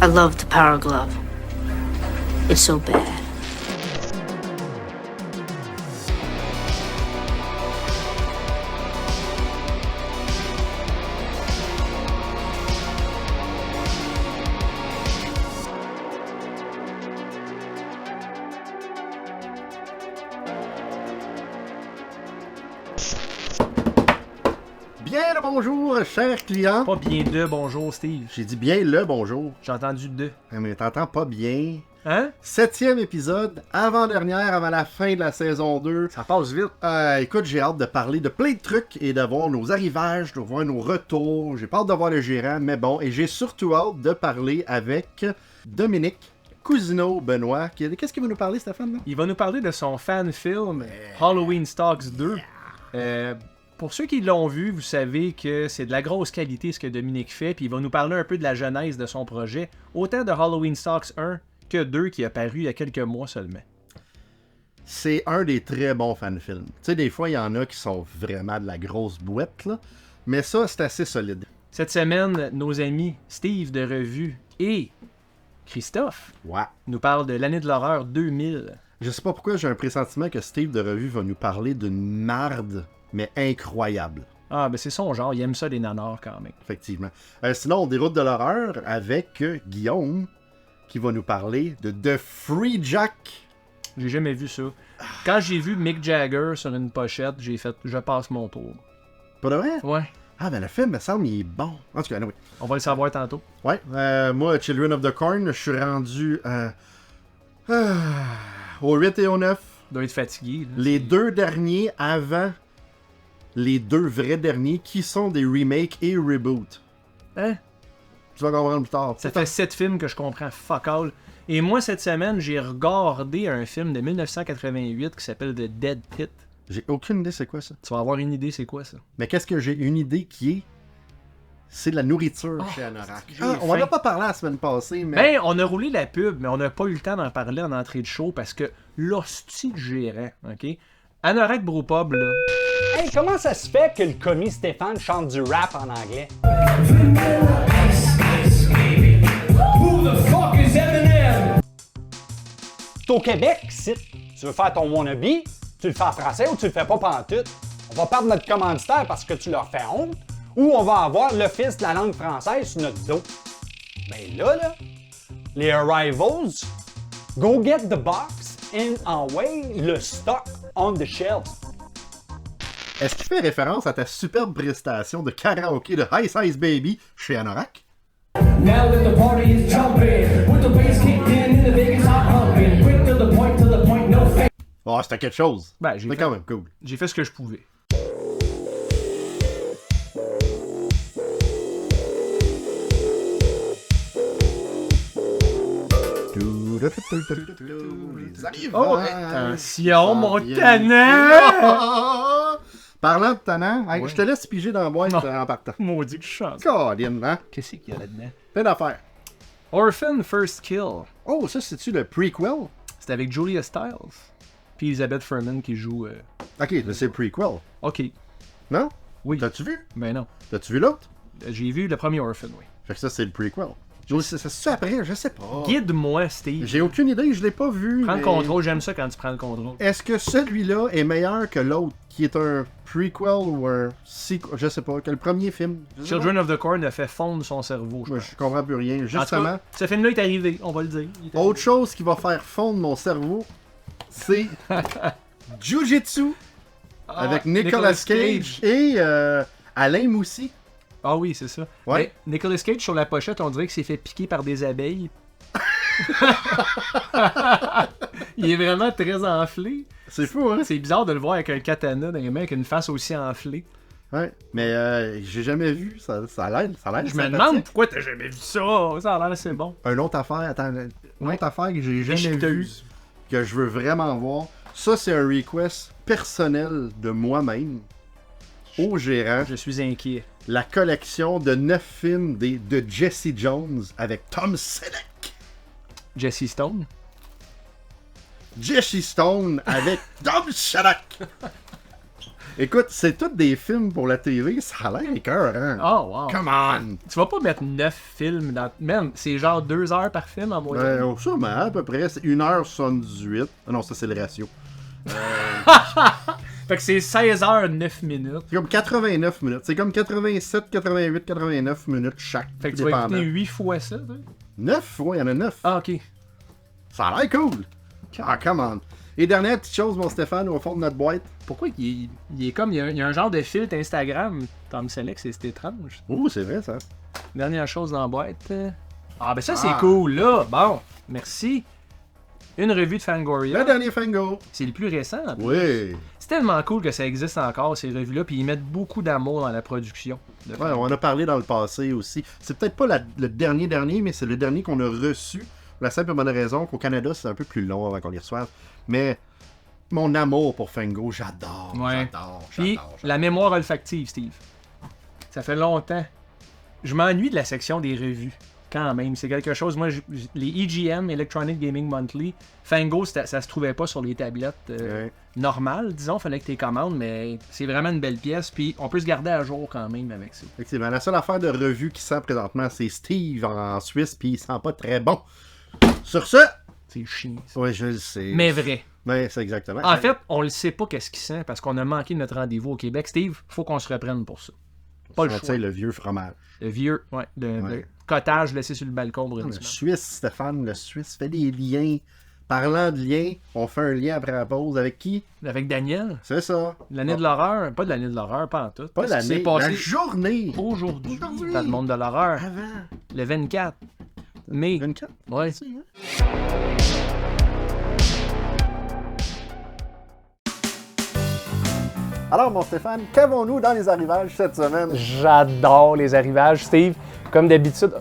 I love the Power Glove. It's so bad. Bien le bonjour, cher client. Pas bien de bonjour, Steve. J'ai dit bien le bonjour. J'ai entendu de. Mais t'entends pas bien. Hein? 7e épisode, avant-dernière, avant la fin de la saison 2. Ça passe vite. Écoute, j'ai hâte de parler de plein de trucs et de voir nos arrivages, de voir nos retours. J'ai pas hâte de voir le gérant, mais bon. Et j'ai surtout hâte de parler avec Dominique Cousineau-Benoît. Qu'est-ce qu'il va nous parler, Stéphane? Là? Il va nous parler de son fan-film Halloween Stocks 2. Pour ceux qui l'ont vu, vous savez que c'est de la grosse qualité ce que Dominique fait, puis il va nous parler un peu de la genèse de son projet, autant de Halloween Stocks 1 que 2 qui a paru il y a quelques mois seulement. C'est un des très bons fan-films. Tu sais, des fois, il y en a qui sont vraiment de la grosse boîte, là, mais ça, c'est assez solide. Cette semaine, nos amis Steve de Revue et Christophe nous parlent de l'année de l'horreur 2000. Je sais pas pourquoi j'ai un pressentiment que Steve de Revue va nous parler d'une marde, mais incroyable. Ah, ben c'est son genre, il aime ça des nanars quand même. Effectivement. Sinon, on déroute de l'horreur avec Guillaume, qui va nous parler de The Free Jack. J'ai jamais vu ça. Quand j'ai vu Mick Jagger sur une pochette, j'ai fait « Je passe mon tour Pas de vrai? » Ouais. Ah, ben le film, me semble, il est bon. En tout cas, oui. On va le savoir tantôt. Ouais. Moi, Children of the Corn, je suis rendu au 8 et au 9. Doit être fatigué. Là. Les deux derniers avant les deux vrais derniers qui sont des remakes et reboots. Hein? Tu vas comprendre plus tard. Ça fait 7 films que je comprends fuck all. Et moi, cette semaine, j'ai regardé un film de 1988 qui s'appelle The Dead Pit. J'ai aucune idée c'est quoi ça. Tu vas avoir une idée c'est quoi ça? Mais qu'est-ce que j'ai une idée qui est? C'est de la nourriture chez Anorak. On en a pas parlé la semaine passée, mais... Ben, on a roulé la pub, mais on n'a pas eu le temps d'en parler en entrée de show parce que l'hostie de gérant, ok? Anorak Brewpub, là... Hey, comment ça se fait que le commis Stéphane chante du rap en anglais? Who the fuck is Eminem? C'est au Québec, ici. Tu veux faire ton wannabe, tu le fais en français ou tu le fais pas pantoute. On va perdre notre commanditaire parce que tu leur fais honte, ou on va avoir l'Office de la langue française sur notre dos. Ben là, les Arrivals, go get the box and away le stock on the shelf. Est-ce qu'il fait référence à ta superbe prestation de karaoké de High Size Baby chez Anorak? Now that the party is jumping, with the bass kicked in the Vegas hot pumping, quick to the point, no fake. Oh, c'était quelque chose. Ben, c'est quand même cool. J'ai fait ce que je pouvais. Les arrivants. Oh, attention, mon tannant! Parlant de tannant, hey, Ouais. je te laisse piger dans la boîte Non. en partant. Maudit que je chante. Colin, hein? Qu'est-ce qu'il y a là-dedans? Plein d'affaires. Orphan First Kill. Oh, ça, c'est-tu le prequel? C'est avec Julia Stiles. Puis Elizabeth Furman qui joue... Ok, là, c'est le prequel. Ok. Non? Oui. T'as-tu vu? Ben non. T'as-tu vu l'autre? J'ai vu le premier Orphan, oui. Fait que ça, c'est le prequel. C'est après, je sais pas. Guide-moi, Steve. J'ai aucune idée, je l'ai pas vu. Prends le mais- contrôle, j'aime ça quand tu prends le contrôle. Est-ce que celui-là est meilleur que l'autre, qui est un prequel ou un sequel? Je sais pas, que le premier film? Je sais Children of the Corn a fait fondre son cerveau, je pas. Moi, pense. je comprends plus rien. En tout Justement, cas, ce film-là est arrivé, on va le dire. Il est arrivé. autre chose qui va faire fondre mon cerveau, c'est Jiu-Jitsu avec Nicolas Cage et Alain Moussy. Ah oui, c'est ça. Ouais. Mais Nicolas Cage, sur la pochette, on dirait qu'il s'est fait piquer par des abeilles. Il est vraiment très enflé. C'est fou, hein? C'est bizarre de le voir avec un katana dans les mains, avec une face aussi enflée. Ouais, mais j'ai jamais vu, ça a l'air Je me sympathique. demande pourquoi t'as jamais vu ça. Ça a l'air assez bon. Une autre affaire, attends, une autre affaire que j'ai jamais que t'as vue, eu. que je veux vraiment voir, ça c'est un request personnel de moi-même au gérant. Je suis inquiet. La collection de 9 films de Jesse Jones avec Tom Selleck. Jesse Stone. Jesse Stone avec Tom Selleck. Écoute, c'est tous des films pour la TV, ça a l'air écœurant. Oh, wow. Come on! Tu vas pas mettre 9 films dans. Man, c'est genre 2 heures par film en moyenne. Ben, sûrement, à peu près. C'est 1h78. Ah non, ça, c'est le ratio. Fait que c'est 16 heures 9 minutes. C'est comme 89 minutes. C'est comme 87, 88, 89 minutes chaque. Fait que tu vas dépendant. écouter 8 fois ça, toi? 9? Ouais, il y en a 9. Ah, ok. Ça a l'air cool. Ah, come on. Et dernière petite chose, mon Stéphane, au fond de notre boîte. Pourquoi il est comme. Il y a un genre de filtre Instagram. Tom Selleck, c'est étrange. Oh, c'est vrai, ça. Dernière chose dans la boîte. Ah, ben ça, c'est Ah. cool, là. Bon, merci. Une revue de Le Fangoria. dernier Fango. C'est le plus récent. En plus. Oui. C'est tellement cool que ça existe encore, ces revues-là, puis ils mettent beaucoup d'amour dans la production. de Ouais, on en a parlé dans le passé aussi. C'est peut-être pas le dernier, mais c'est le dernier qu'on a reçu. Pour la simple et bonne raison qu'au Canada, c'est un peu plus long avant qu'on les reçoive. Mais mon amour pour Fango, j'adore. Ouais. J'adore. Puis, la mémoire olfactive, Steve. Ça fait longtemps. Je m'ennuie de la section des revues. Quand même, c'est quelque chose. Moi, les EGM, Electronic Gaming Monthly, Fango, ça se trouvait pas sur les tablettes Ouais. normales, disons. Fallait que tu les commandes, mais c'est vraiment une belle pièce. Puis, on peut se garder à jour quand même avec ça. Effectivement, la seule affaire de revue qui sent présentement, c'est Steve en Suisse, puis il sent pas très bon. Sur ce, C'est chiant. Ça. ouais, je le sais. Mais vrai. Mais c'est exactement. En fait, on le sait pas qu'est-ce qu'il sent parce qu'on a manqué notre rendez-vous au Québec. Steve, faut qu'on se reprenne pour ça. Pas le Tu choix. sais, le vieux fromage. Le vieux, ouais, le Ouais. cottage laissé sur le balcon Le brusquement. Suisse, Stéphane, le Suisse fait des liens. Parlant de liens, on fait un lien après la pause. Avec qui? Avec Daniel, C'est ça. l'année de l'horreur, pas de l'année de l'horreur, pas en tout. Pas Qu'est-ce qui s'est l'année, passé la journée. aujourd'hui Aujourd'hui. dans le monde de l'horreur, Avant. le 24 mai. 24. Ouais. Alors, mon Stéphane, qu'avons-nous dans les arrivages cette semaine? J'adore les arrivages, Steve. Comme d'habitude,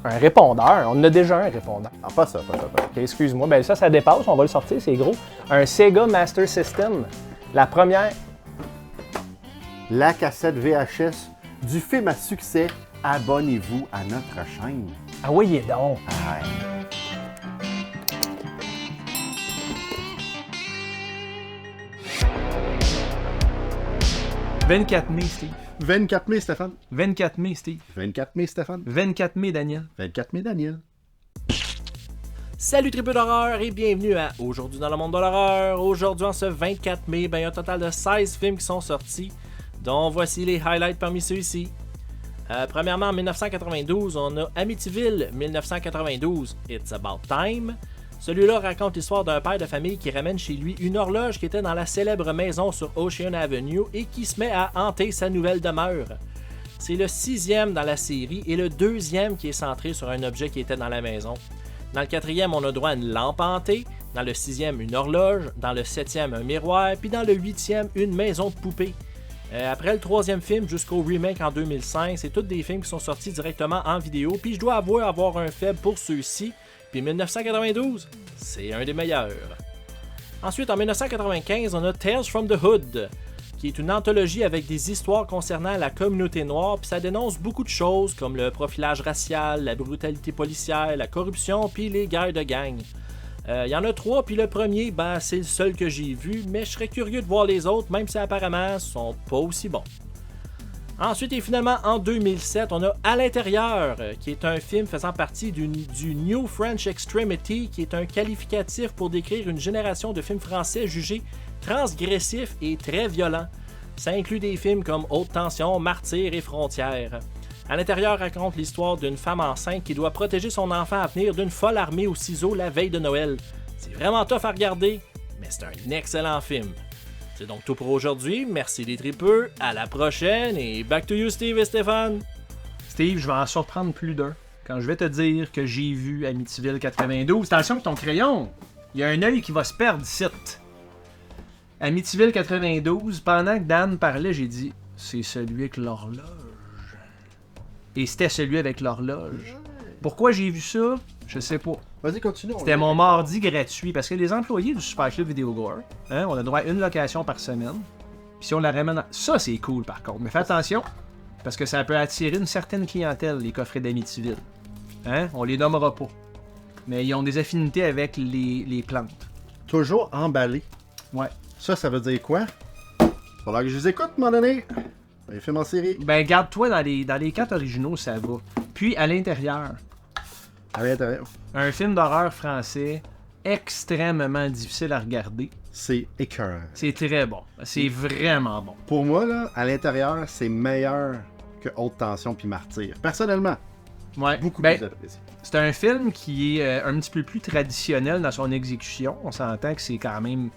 un répondeur. On en a déjà un répondeur. Ah, pas ça, pas ça, pas ça. Ok, excuse-moi. Ben ça dépasse. On va le sortir, c'est gros. Un Sega Master System. La première. La cassette VHS du film à succès. Abonnez-vous à notre chaîne. Ah oui, il est donc. Ah, 24 mai, Steve. 24 mai, Stéphane. 24 mai, Steve. 24 mai, Stéphane. 24 mai, Daniel. 24 mai, Daniel. Salut triple d'horreur et bienvenue à Aujourd'hui dans le monde de l'horreur. Aujourd'hui en ce 24 mai, il y a un total de 16 films qui sont sortis, dont voici les highlights parmi ceux-ci. Premièrement en 1992, on a Amityville 1992, It's About Time. Celui-là raconte l'histoire d'un père de famille qui ramène chez lui une horloge qui était dans la célèbre maison sur Ocean Avenue et qui se met à hanter sa nouvelle demeure. C'est le 6e dans la série et le 2e qui est centré sur un objet qui était dans la maison. Dans le 4e, on a droit à une lampe hantée. Dans le 6e, une horloge. Dans le 7e, un miroir. Puis dans le 8e, une maison de poupée. Après le 3e film jusqu'au remake en 2005, c'est tous des films qui sont sortis directement en vidéo. Puis je dois avouer avoir un faible pour ceux-ci. Puis 1992, c'est un des meilleurs. Ensuite, en 1995, on a Tales from the Hood, qui est une anthologie avec des histoires concernant la communauté noire, puis ça dénonce beaucoup de choses comme le profilage racial, la brutalité policière, la corruption, puis les guerres de gang. Il y en a 3, puis le premier, c'est le seul que j'ai vu, mais je serais curieux de voir les autres, même si apparemment, sont pas aussi bons. Ensuite et finalement, en 2007, on a À l'intérieur, qui est un film faisant partie du New French Extremity, qui est un qualificatif pour décrire une génération de films français jugés transgressifs et très violents. Ça inclut des films comme Haute Tension, Martyr et Frontières. À l'intérieur raconte l'histoire d'une femme enceinte qui doit protéger son enfant à venir d'une folle armée aux ciseaux la veille de Noël. C'est vraiment tough à regarder, mais c'est un excellent film. C'est donc tout pour aujourd'hui. Merci les tripeux. À la prochaine et back to you Steve et Stéphane. Steve, je vais en surprendre plus d'un quand je vais te dire que j'ai vu Amityville 92. Attention avec ton crayon. Il y a un œil qui va se perdre ici. Amityville 92, pendant que Dan parlait, j'ai dit c'est celui avec l'horloge. Et c'était celui avec l'horloge. Pourquoi j'ai vu ça? Je sais pas. Vas-y, continue. C'était mon mardi gratuit parce que les employés du Super Club Vidéo Gore, on a droit à une location par semaine. Puis si on la ramène. Ça, c'est cool par contre. Mais fais attention parce que ça peut attirer une certaine clientèle, les coffrets d'Amityville. On les nommera pas. Mais ils ont des affinités avec les plantes. Toujours emballé. Ouais. Ça veut dire quoi? falloir que je les écoute, à un moment donné. Les films en série. Ben, garde-toi dans les 4 originaux, ça va. Puis, à l'intérieur, À l'intérieur. un film d'horreur français extrêmement difficile à regarder. C'est écœurant. C'est très bon. C'est vraiment bon. Pour moi, là, à l'intérieur, c'est meilleur que Haute Tension puis Martyr. Personnellement, Ouais. beaucoup Ben, plus apprécié. c'est un film qui est un petit peu plus traditionnel dans son exécution. On s'entend que c'est quand même...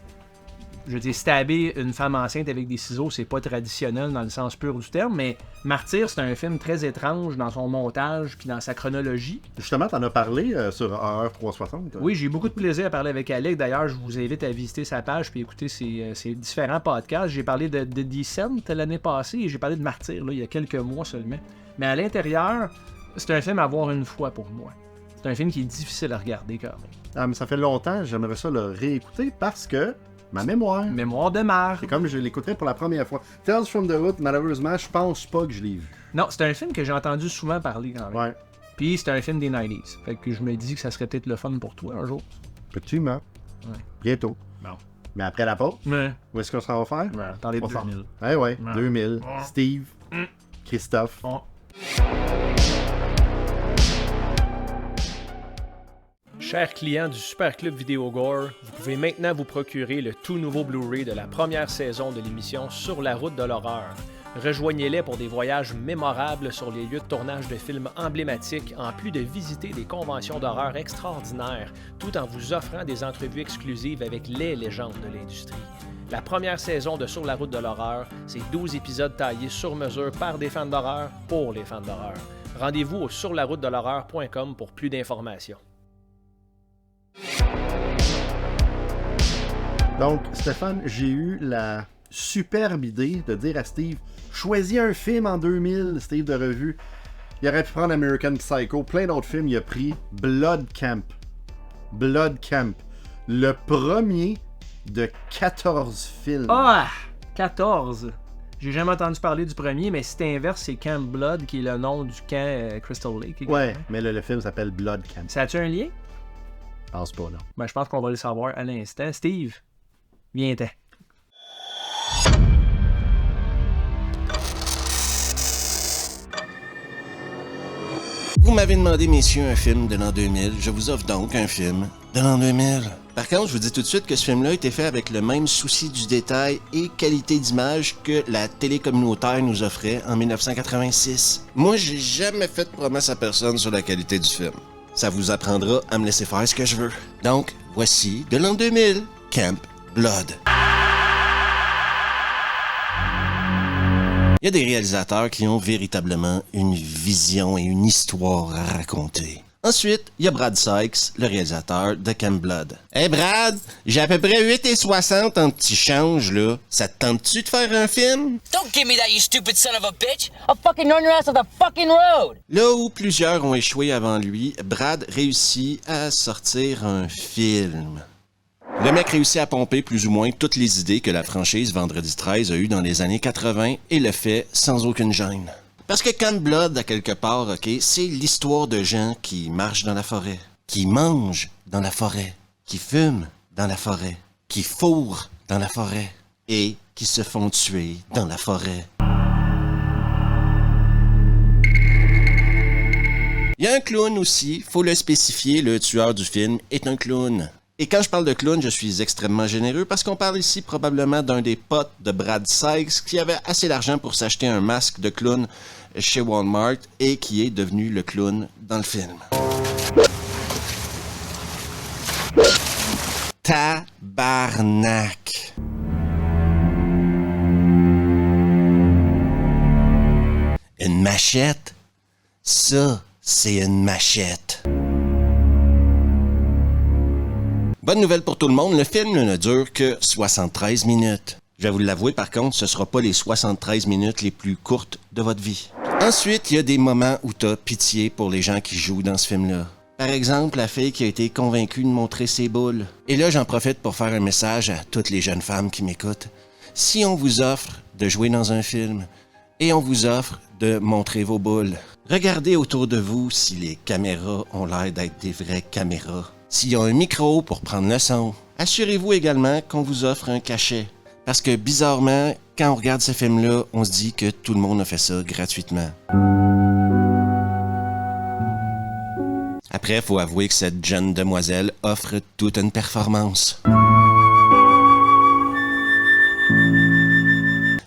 Je veux dire, stabber une femme enceinte avec des ciseaux, c'est pas traditionnel dans le sens pur du terme, mais Martyr, c'est un film très étrange dans son montage puis dans sa chronologie. Justement, t'en as parlé sur Horreur 360. toi. Oui, j'ai eu beaucoup de plaisir à parler avec Alec. D'ailleurs, je vous invite à visiter sa page puis écouter ses différents podcasts. J'ai parlé de Descent l'année passée et j'ai parlé de Martyr là, il y a quelques mois seulement. Mais à l'intérieur, c'est un film à voir une fois pour moi. C'est un film qui est difficile à regarder quand même. Ah, mais ça fait longtemps, j'aimerais ça le réécouter parce que ma mémoire. Mémoire de marre. C'est comme je l'écouterais pour la première fois. Tales from the Hood, malheureusement, je pense pas que je l'ai vu. Non, c'est un film que j'ai entendu souvent parler quand même. Ouais. Puis c'est un film des 90s. Fait que je me dis que ça serait peut-être le fun pour toi un jour. Effectivement. Ouais. Bientôt. Bon. Mais après la pause, Ouais. où est-ce qu'on s'en va faire? Ouais, dans les On s'en- 2000. Ouais, ouais. Ouais. 2000. Steve. Christophe. Bon. Chers clients du Super Club Vidéo Gore, vous pouvez maintenant vous procurer le tout nouveau Blu-ray de la première saison de l'émission Sur la route de l'horreur. Rejoignez-les pour des voyages mémorables sur les lieux de tournage de films emblématiques, en plus de visiter des conventions d'horreur extraordinaires, tout en vous offrant des entrevues exclusives avec les légendes de l'industrie. La première saison de Sur la route de l'horreur, c'est 12 épisodes taillés sur mesure par des fans d'horreur pour les fans d'horreur. Rendez-vous au surlaroutedel'horreur.com pour plus d'informations. Donc, Stéphane, j'ai eu la superbe idée de dire à Steve, choisis un film en 2000, Steve de revue. Il aurait pu prendre American Psycho, plein d'autres films, il a pris Blood Camp. Blood Camp. Le premier de 14 films. Ah! 14! J'ai jamais entendu parler du premier, mais c'est inverse, c'est Camp Blood, qui est le nom du camp Crystal Lake. Ouais, mais le film s'appelle Blood Camp. Ça a-tu un lien? Je pense pas, non. Ben, je pense qu'on va le savoir à l'instant. Steve, viens-t'en. Vous m'avez demandé, messieurs, un film de l'an 2000. Je vous offre donc un film de l'an 2000. Par contre, je vous dis tout de suite que ce film-là a été fait avec le même souci du détail et qualité d'image que la télé communautaire nous offrait en 1986. Moi, j'ai jamais fait de promesse à personne sur la qualité du film. Ça vous apprendra à me laisser faire ce que je veux. Donc, voici de l'an 2000, Camp Blood. Il y a des réalisateurs qui ont véritablement une vision et une histoire à raconter. Ensuite, il y a Brad Sykes, le réalisateur de Camp Blood. Hey Brad, j'ai à peu près 8,60 en petit change, là. Ça te tente-tu de faire un film? Don't give me that, you stupid son of a bitch! I'll fucking run your ass off the fucking road! Là où plusieurs ont échoué avant lui, Brad réussit à sortir un film. Le mec réussit à pomper plus ou moins toutes les idées que la franchise Vendredi 13 a eues dans les années 80 et le fait sans aucune gêne. Parce que Camp Blood, à quelque part, ok, c'est l'histoire de gens qui marchent dans la forêt, qui mangent dans la forêt, qui fument dans la forêt, qui fourrent dans la forêt et qui se font tuer dans la forêt. Il y a un clown aussi, faut le spécifier, le tueur du film est un clown. Et quand je parle de clown, je suis extrêmement généreux parce qu'on parle ici probablement d'un des potes de Brad Sykes qui avait assez d'argent pour s'acheter un masque de clown chez Walmart et qui est devenu le clown dans le film. Tabarnak! Une machette? Ça, c'est une machette. Bonne nouvelle pour tout le monde, le film ne dure que 73 minutes. Je vais vous l'avouer, par contre, ce sera pas les 73 minutes les plus courtes de votre vie. Ensuite, il y a des moments où t'as pitié pour les gens qui jouent dans ce film-là. Par exemple, la fille qui a été convaincue de montrer ses boules. Et là, j'en profite pour faire un message à toutes les jeunes femmes qui m'écoutent. Si on vous offre de jouer dans un film et on vous offre de montrer vos boules, regardez autour de vous si les caméras ont l'air d'être des vraies caméras. S'il y a un micro pour prendre le son, assurez-vous également qu'on vous offre un cachet. Parce que bizarrement, quand on regarde ce film-là, on se dit que tout le monde a fait ça gratuitement. Après, il faut avouer que cette jeune demoiselle offre toute une performance.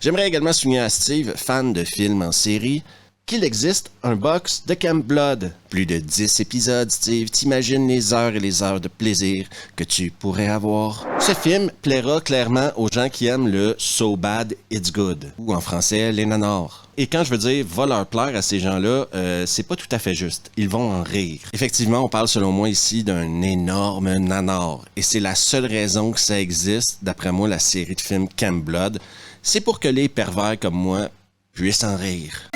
J'aimerais également souligner à Steve, fan de films en série, qu'il existe un box de Camp Blood. Plus de 10 épisodes, Steve, t'imagines les heures et les heures de plaisir que tu pourrais avoir. Ce film plaira clairement aux gens qui aiment le So Bad It's Good, ou en français, les nanars. Et quand je veux dire va leur plaire à ces gens-là, c'est pas tout à fait juste. Ils vont en rire. Effectivement, on parle selon moi ici d'un énorme nanar. Et c'est la seule raison que ça existe, d'après moi, la série de films Camp Blood. C'est pour que les pervers comme moi puissent en rire.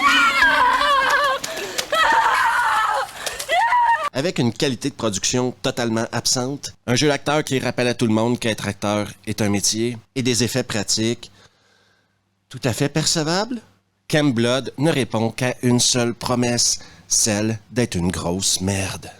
Avec une qualité de production totalement absente, un jeu d'acteur qui rappelle à tout le monde qu'être acteur est un métier, et des effets pratiques tout à fait percevables, Camp Blood ne répond qu'à une seule promesse, celle d'être une grosse merde.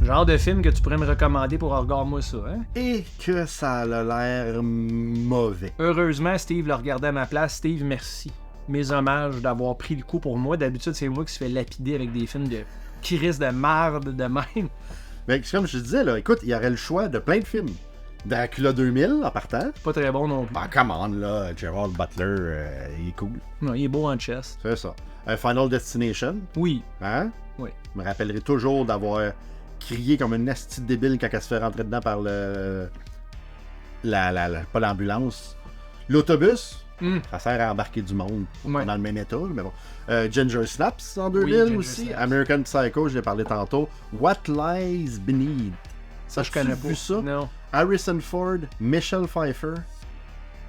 Genre de film que tu pourrais me recommander pour regarder-moi ça, hein? Et que ça a l'air mauvais. Heureusement, Steve le regardait à ma place. Steve, merci. Mes hommages d'avoir pris le coup pour moi. D'habitude, c'est moi qui se fait lapider avec des films de crise de merde de même. Mais comme je disais, là, écoute, il y aurait le choix de plein de films. Dracula 2000 en partant. Pas très bon non plus. Ben, come on, là, Gerald Butler, il est cool. Non, il est beau en chest. C'est ça. Final Destination. Oui. Hein? Oui. Je me rappellerai toujours d'avoir crié comme une asti débile quand elle se fait rentrer dedans par pas l'ambulance. L'autobus. Ça sert à embarquer du monde Ouais. dans le même état, mais bon. Ginger Snaps en 2000 Ginger aussi. Snaps. American Psycho, je l'ai parlé tantôt. What Lies Beneath. Ça, je connais pas. Vu ça? Non. Harrison Ford, Michelle Pfeiffer.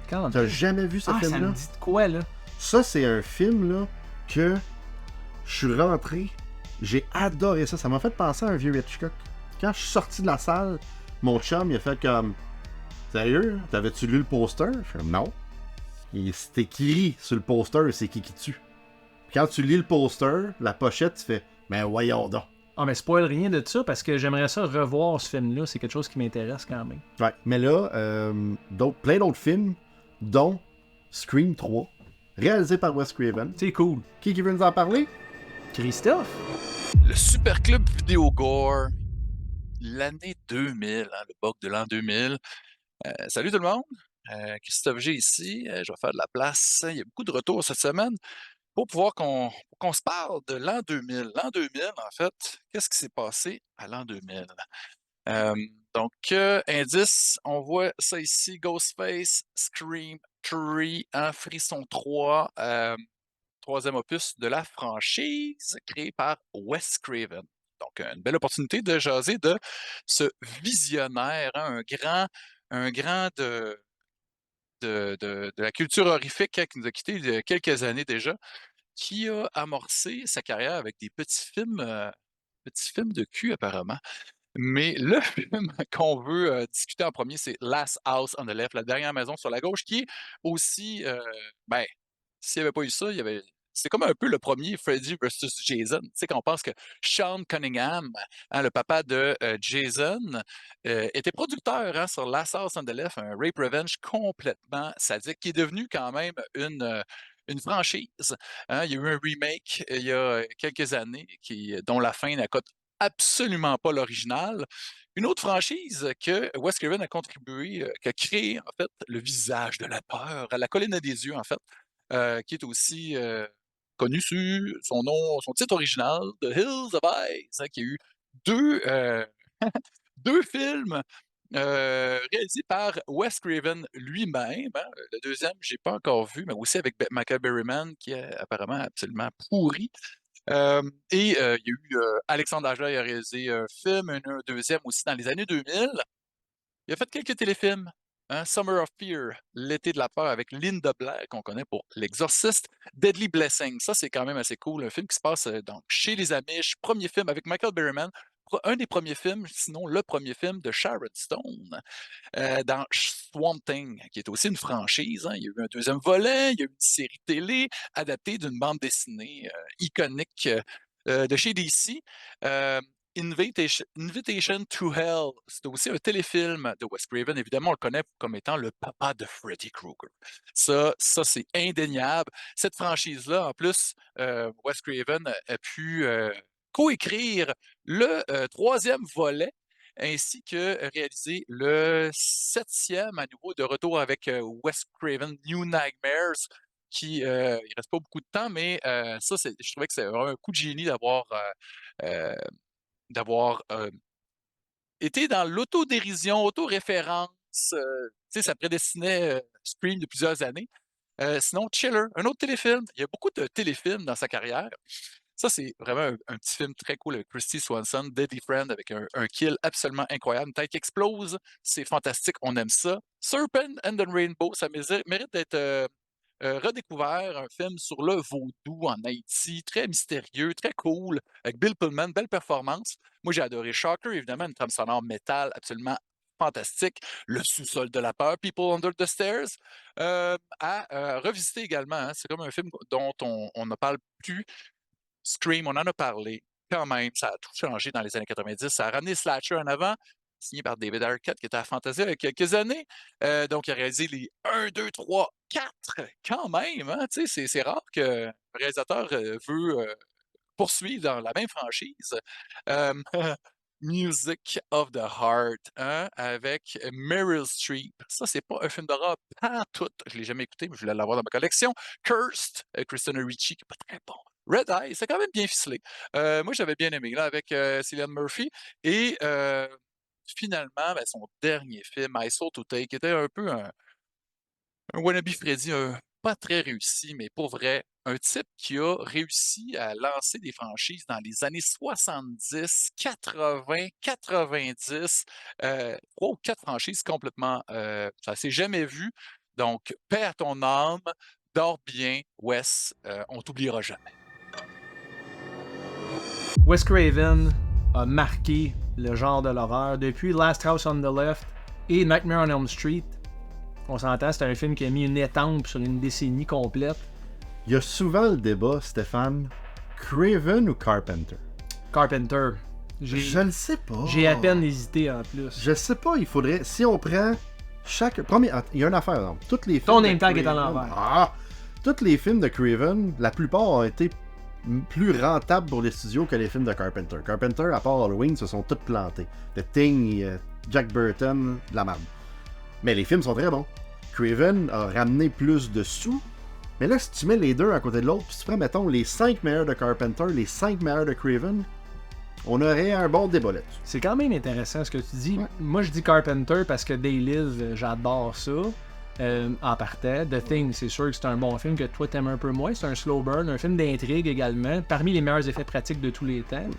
Quand T'as jamais vu ce ça film-là? me dit de quoi, là? Ça, c'est un film là que je suis rentré. J'ai adoré ça. Ça m'a fait penser à un vieux Hitchcock. Quand je suis sorti de la salle, mon chum, il a fait comme... Sérieux? T'avais-tu lu le poster? Je fais non. Et c'est écrit sur le poster, c'est qui tue. Puis quand tu lis le poster, la pochette, tu fais, mais voyons donc. Ah, mais spoil rien de ça parce que j'aimerais ça revoir ce film-là. C'est quelque chose qui m'intéresse quand même. Ouais, mais là, plein d'autres films, dont Scream 3, réalisé par Wes Craven. C'est cool. Qui veut nous en parler? Christophe? Le Super Club Vidéo Gore, l'année 2000, hein, le bug de l'an 2000. Salut tout le monde, Christophe G ici, je vais faire de la place. Il y a beaucoup de retours cette semaine pour pouvoir qu'on se parle de l'an 2000. L'an 2000, en fait, qu'est-ce qui s'est passé à l'an 2000? Indice, on voit ça ici, Ghostface, Scream 3, Frisson 3, troisième opus de la franchise créée par Wes Craven. Donc, une belle opportunité de jaser de ce visionnaire, hein, un grand de la culture horrifique qui nous a quittés il y a quelques années déjà, qui a amorcé sa carrière avec des petits films de cul apparemment. Mais le film qu'on veut discuter en premier, c'est Last House on the Left, la dernière maison sur la gauche, qui est aussi, s'il n'y avait pas eu ça, c'est comme un peu le premier Freddy versus Jason. Tu sais, quand on pense que Sean Cunningham, hein, le papa de Jason, était producteur hein, sur Last House on the Left, un rape revenge complètement sadique, qui est devenu quand même une franchise. Hein. Il y a eu un remake il y a quelques années dont la fin n'accote absolument pas l'original. Une autre franchise que Wes Craven a contribué, qui a créé en fait le visage de la peur, la colline des yeux en fait, qui est aussi connu sur son titre original, The Hills of Eyes, hein, qui a eu deux films réalisés par Wes Craven lui-même. Hein. Le deuxième, j'ai pas encore vu, mais aussi avec Michael Berryman, qui est apparemment absolument pourri. Il y a eu Alexandre Aja qui a réalisé un film, un deuxième aussi dans les années 2000. Il a fait quelques téléfilms. Hein, Summer of Fear, l'été de la peur avec Linda Blair, qu'on connaît pour L'Exorciste. Deadly Blessing, ça c'est quand même assez cool. Un film qui se passe donc, chez les Amish. Premier film avec Michael Berryman. Un des premiers films, sinon le premier film de Sharon Stone. Dans Swamp Thing, qui est aussi une franchise. Hein. Il y a eu un deuxième volet, il y a eu une série télé adaptée d'une bande dessinée iconique de chez DC. Invitation to Hell. C'est aussi un téléfilm de Wes Craven. Évidemment, on le connaît comme étant le papa de Freddy Krueger. Ça c'est indéniable. Cette franchise-là, en plus, Wes Craven a pu coécrire le troisième volet ainsi que réaliser le 7e à nouveau de retour avec Wes Craven New Nightmares qui il reste pas beaucoup de temps, mais je trouvais que c'est vraiment un coup de génie euh, d'avoir été dans l'autodérision, autoréférence. Tu sais, ça prédestinait Scream de plusieurs années. Sinon, Chiller, un autre téléfilm. Il y a beaucoup de téléfilms dans sa carrière. Ça, c'est vraiment un petit film très cool avec Christy Swanson, Deadly Friend, avec un kill absolument incroyable, une tête qui explose. C'est fantastique, on aime ça. Serpent and the Rainbow, ça mérite d'être redécouvert, un film sur le vaudou en Haïti, très mystérieux, très cool, avec Bill Pullman, belle performance. Moi, j'ai adoré Shocker, évidemment, une trame sonore métal absolument fantastique. Le sous-sol de la peur, People Under the Stairs, à revisiter également. Hein. C'est comme un film dont on ne parle plus. Scream, on en a parlé. Quand même, ça a tout changé dans les années 90. Ça a ramené Slasher en avant, signé par David Arquette, qui était à Fantasia il y a quelques années. Donc, il a réalisé les 1, 2, 3, 4, quand même. Hein? Tu sais, c'est rare qu'un réalisateur veut poursuivre dans la même franchise. Euh, Music of the Heart, hein, avec Meryl Streep. Ça, c'est pas un film d'horreur tout. Je l'ai jamais écouté, mais je voulais l'avoir dans ma collection. Cursed, Christina Ricci, qui est pas très bon. Red Eye, c'est quand même bien ficelé. Moi, j'avais bien aimé, là, avec Cillian Murphy. Et finalement, son dernier film, I Saw to Take, était un peu un wannabe Freddy, pas très réussi, mais pour vrai, un type qui a réussi à lancer des franchises dans les années 70, 80, 90, 3 ou 4 franchises complètement, ça s'est jamais vu. Donc, paix à ton âme, dors bien, Wes, on t'oubliera jamais. Wes Craven a marqué le genre de l'horreur depuis Last House on the Left et Nightmare on Elm Street. On s'entend, c'est un film qui a mis une étampe sur une décennie complète. Il y a souvent le débat, Stéphane, Craven ou Carpenter? Carpenter. Je ne sais pas. J'ai à peine hésité en plus. Je sais pas, il faudrait... Si on prend chaque... Il y a une affaire, donc. Toutes les films Ton de name tag est à Craven- l'envers. Ah! Tous les films de Craven, la plupart ont été plus rentables pour les studios que les films de Carpenter. Carpenter, à part Halloween, se sont tous plantés. The Thing, Jack Burton, de la merde. Mais les films sont très bons. Craven a ramené plus de sous. Mais là, si tu mets les deux à côté de l'autre, puis tu prends, mettons, les 5 meilleurs de Carpenter, les 5 meilleurs de Craven, on aurait un bon débat là-dessus. C'est quand même intéressant ce que tu dis. Ouais. Moi, je dis Carpenter parce que They Live, j'adore ça. En partant. The Thing, c'est sûr que c'est un bon film que toi t'aimes un peu moins. C'est un slow burn, un film d'intrigue également. Parmi les meilleurs effets pratiques de tous les temps.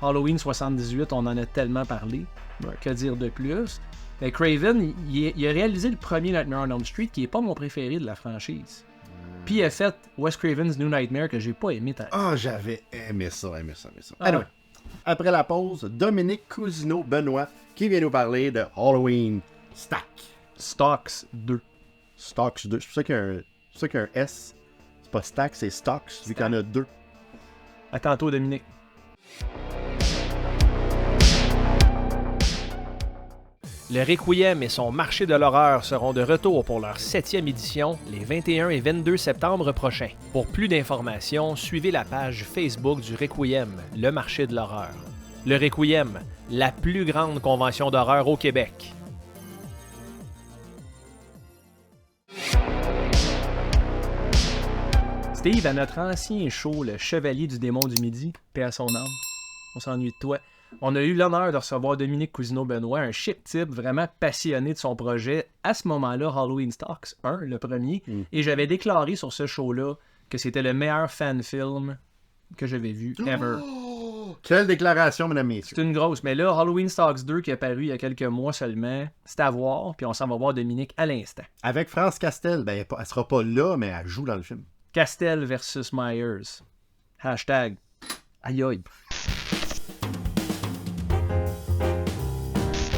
Halloween 78, on en a tellement parlé. Que dire de plus? Mais Craven, il a réalisé le premier Nightmare on Elm Street qui est pas mon préféré de la franchise. Puis il a fait Wes Craven's New Nightmare que j'ai pas aimé. Ah, j'avais aimé ça. Ah. Anyway, après la pause, Dominique Cousineau-Benoît qui vient nous parler de Halloween Stocks 2. Stocks 2. C'est pour ça qu'il y a un S. C'est pas Stack, c'est Stocks, vu qu'il y en a 2. À tantôt, Dominique. Le Requiem et son marché de l'horreur seront de retour pour leur 7e édition les 21 et 22 septembre prochains. Pour plus d'informations, suivez la page Facebook du Requiem, le marché de l'horreur. Le Requiem, la plus grande convention d'horreur au Québec. Steve, à notre ancien show, le Chevalier du démon du midi, paix à son âme, on s'ennuie de toi. On a eu l'honneur de recevoir Dominique Cousineau-Benoît, un chic type vraiment passionné de son projet. À ce moment-là, Halloween Stocks 1, le premier, et j'avais déclaré sur ce show-là que c'était le meilleur fan-film que j'avais vu ever. Oh, quelle déclaration, mesdames et messieurs. C'est une grosse, mais là, Halloween Stocks 2 qui est apparu il y a quelques mois seulement, c'est à voir, puis on s'en va voir Dominique à l'instant. Avec France Castel, ben elle sera pas là, mais elle joue dans le film. Castel versus Myers. Hashtag. Aïe aïe.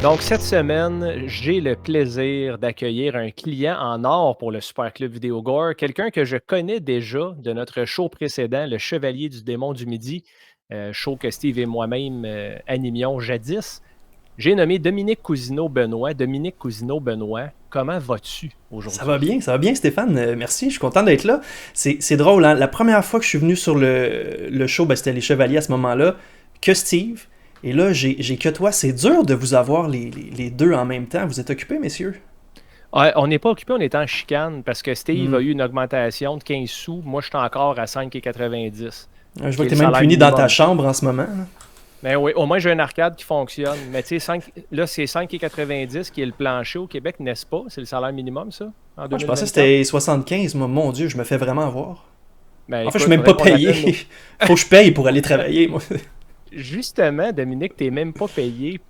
Donc, cette semaine, j'ai le plaisir d'accueillir un client en or pour le Super Club Vidéo Gore, quelqu'un que je connais déjà de notre show précédent, le Chevalier du démon du midi. show que Steve et moi-même animions jadis. J'ai nommé Dominique Cousineau-Benoît. Dominique Cousineau-Benoît, comment vas-tu aujourd'hui? Ça va bien Stéphane, merci, je suis content d'être là. C'est drôle, hein? La première fois que je suis venu sur le show, c'était les Chevaliers à ce moment-là, que Steve, et là j'ai que toi. C'est dur de vous avoir les deux en même temps. Vous êtes occupés, messieurs? Ouais, on n'est pas occupé, on est en chicane parce que Steve a eu une augmentation de 15 sous. Moi, je suis encore à 5,90. Je vois que tu es même puni dans ta chambre en ce moment. Hein? Ben oui, au moins j'ai un arcade qui fonctionne. Mais tu sais, là, c'est 5,90 qui est le plancher au Québec, n'est-ce pas? C'est le salaire minimum, ça? En 2024? Je pensais que c'était 75. Mon Dieu, je me fais vraiment avoir. Ben, en fait, écoute, je suis même pas payé. Faut que je paye pour aller travailler, moi. Justement, Dominique, t'es même pas payé.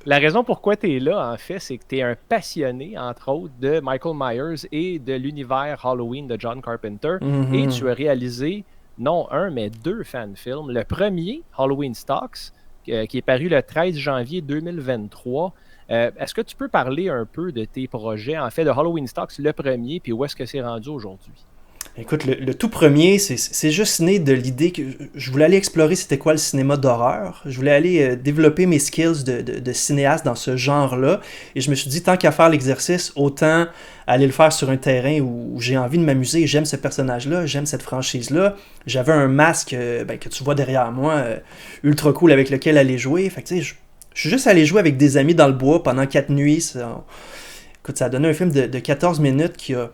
La raison pourquoi tu es là, en fait, c'est que tu es un passionné, entre autres, de Michael Myers et de l'univers Halloween de John Carpenter. Et tu as réalisé, non un, mais 2 fan-films. Le premier, Halloween Stocks, qui est paru le 13 janvier 2023. Est-ce que tu peux parler un peu de tes projets, en fait, de Halloween Stocks, le premier, puis où est-ce que c'est rendu aujourd'hui? Écoute, le tout premier, c'est juste né de l'idée que je voulais aller explorer c'était quoi le cinéma d'horreur. Je voulais aller développer mes skills de cinéaste dans ce genre-là. Et je me suis dit, tant qu'à faire l'exercice, autant aller le faire sur un terrain où j'ai envie de m'amuser. J'aime ce personnage-là, j'aime cette franchise-là. J'avais un masque que tu vois derrière moi, ultra cool, avec lequel aller jouer. Fait que tu sais, je suis juste allé jouer avec des amis dans le bois pendant 4 nuits. Écoute, ça a donné un film de 14 minutes qui a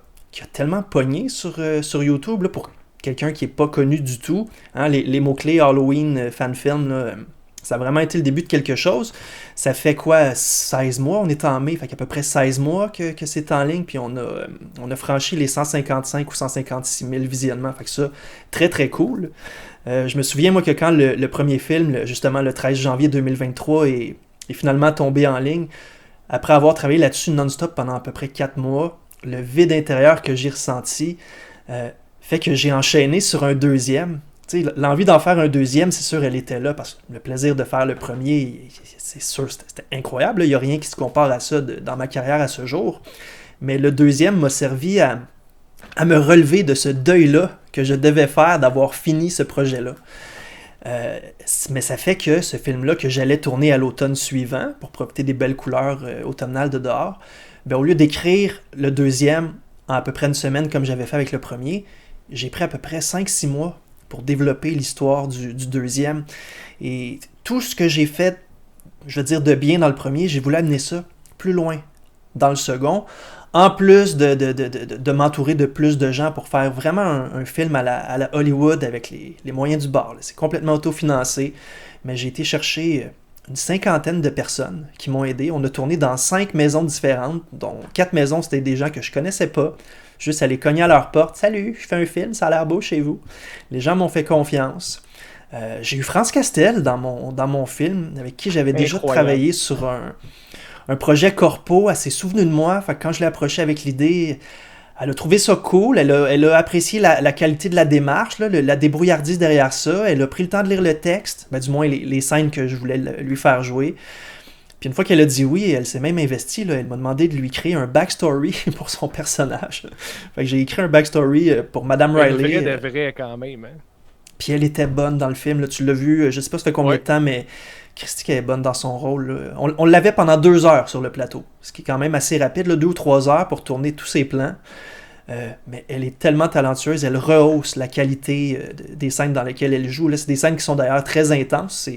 tellement pogné sur YouTube là, pour quelqu'un qui n'est pas connu du tout. Hein, les mots-clés Halloween, fanfilm, là, ça a vraiment été le début de quelque chose. Ça fait quoi, 16 mois? On est en mai, fait qu'à peu près 16 mois que c'est en ligne, puis on a franchi les 155 ou 156 000 visionnements. Fait que ça, très très cool. Je me souviens, moi, que quand le premier film, justement le 13 janvier 2023, est finalement tombé en ligne, après avoir travaillé là-dessus non-stop pendant à peu près 4 mois, le vide intérieur que j'ai ressenti fait que j'ai enchaîné sur un deuxième. Tu sais, l'envie d'en faire un deuxième, c'est sûr, elle était là, parce que le plaisir de faire le premier, c'est sûr, c'était incroyable. Il n'y a rien qui se compare à ça dans ma carrière à ce jour. Mais le deuxième m'a servi à me relever de ce deuil-là que je devais faire d'avoir fini ce projet-là. Mais ça fait que ce film-là, que j'allais tourner à l'automne suivant, pour profiter des belles couleurs automnales de dehors, ben, au lieu d'écrire le deuxième en à peu près une semaine comme j'avais fait avec le premier, j'ai pris à peu près 5-6 mois pour développer l'histoire du deuxième. Et tout ce que j'ai fait, je veux dire, de bien dans le premier, j'ai voulu amener ça plus loin dans le second, en plus de m'entourer de plus de gens pour faire vraiment un film à la Hollywood avec les moyens du bord. Là. C'est complètement autofinancé, mais j'ai été chercher une 50aine de personnes qui m'ont aidé. On a tourné dans 5 maisons différentes, dont 4 maisons, c'était des gens que je connaissais pas. Juste aller cogner à leur porte. « Salut, je fais un film, ça a l'air beau chez vous. » Les gens m'ont fait confiance. J'ai eu France Castel dans mon film, avec qui j'avais déjà travaillé sur un projet corpo. Elle s'est souvenue de moi. Fait que quand je l'ai approchée avec l'idée, elle a trouvé ça cool. Elle a apprécié la qualité de la démarche, là, la débrouillardise derrière ça. Elle a pris le temps de lire le texte, du moins les scènes que je voulais lui faire jouer. Puis une fois qu'elle a dit oui, elle s'est même investie. Là, elle m'a demandé de lui créer un backstory pour son personnage. Fait que j'ai écrit un backstory pour Madame Riley. De vrai quand même. Hein? Puis elle était bonne dans le film. Là, tu l'as vu, je sais pas ça fait combien de temps, mais Christy est bonne dans son rôle. Là. On l'avait pendant 2 heures sur le plateau, ce qui est quand même assez rapide, là, 2 ou 3 heures pour tourner tous ses plans. Mais elle est tellement talentueuse, elle rehausse la qualité des scènes dans lesquelles elle joue. Là, c'est des scènes qui sont d'ailleurs très intenses.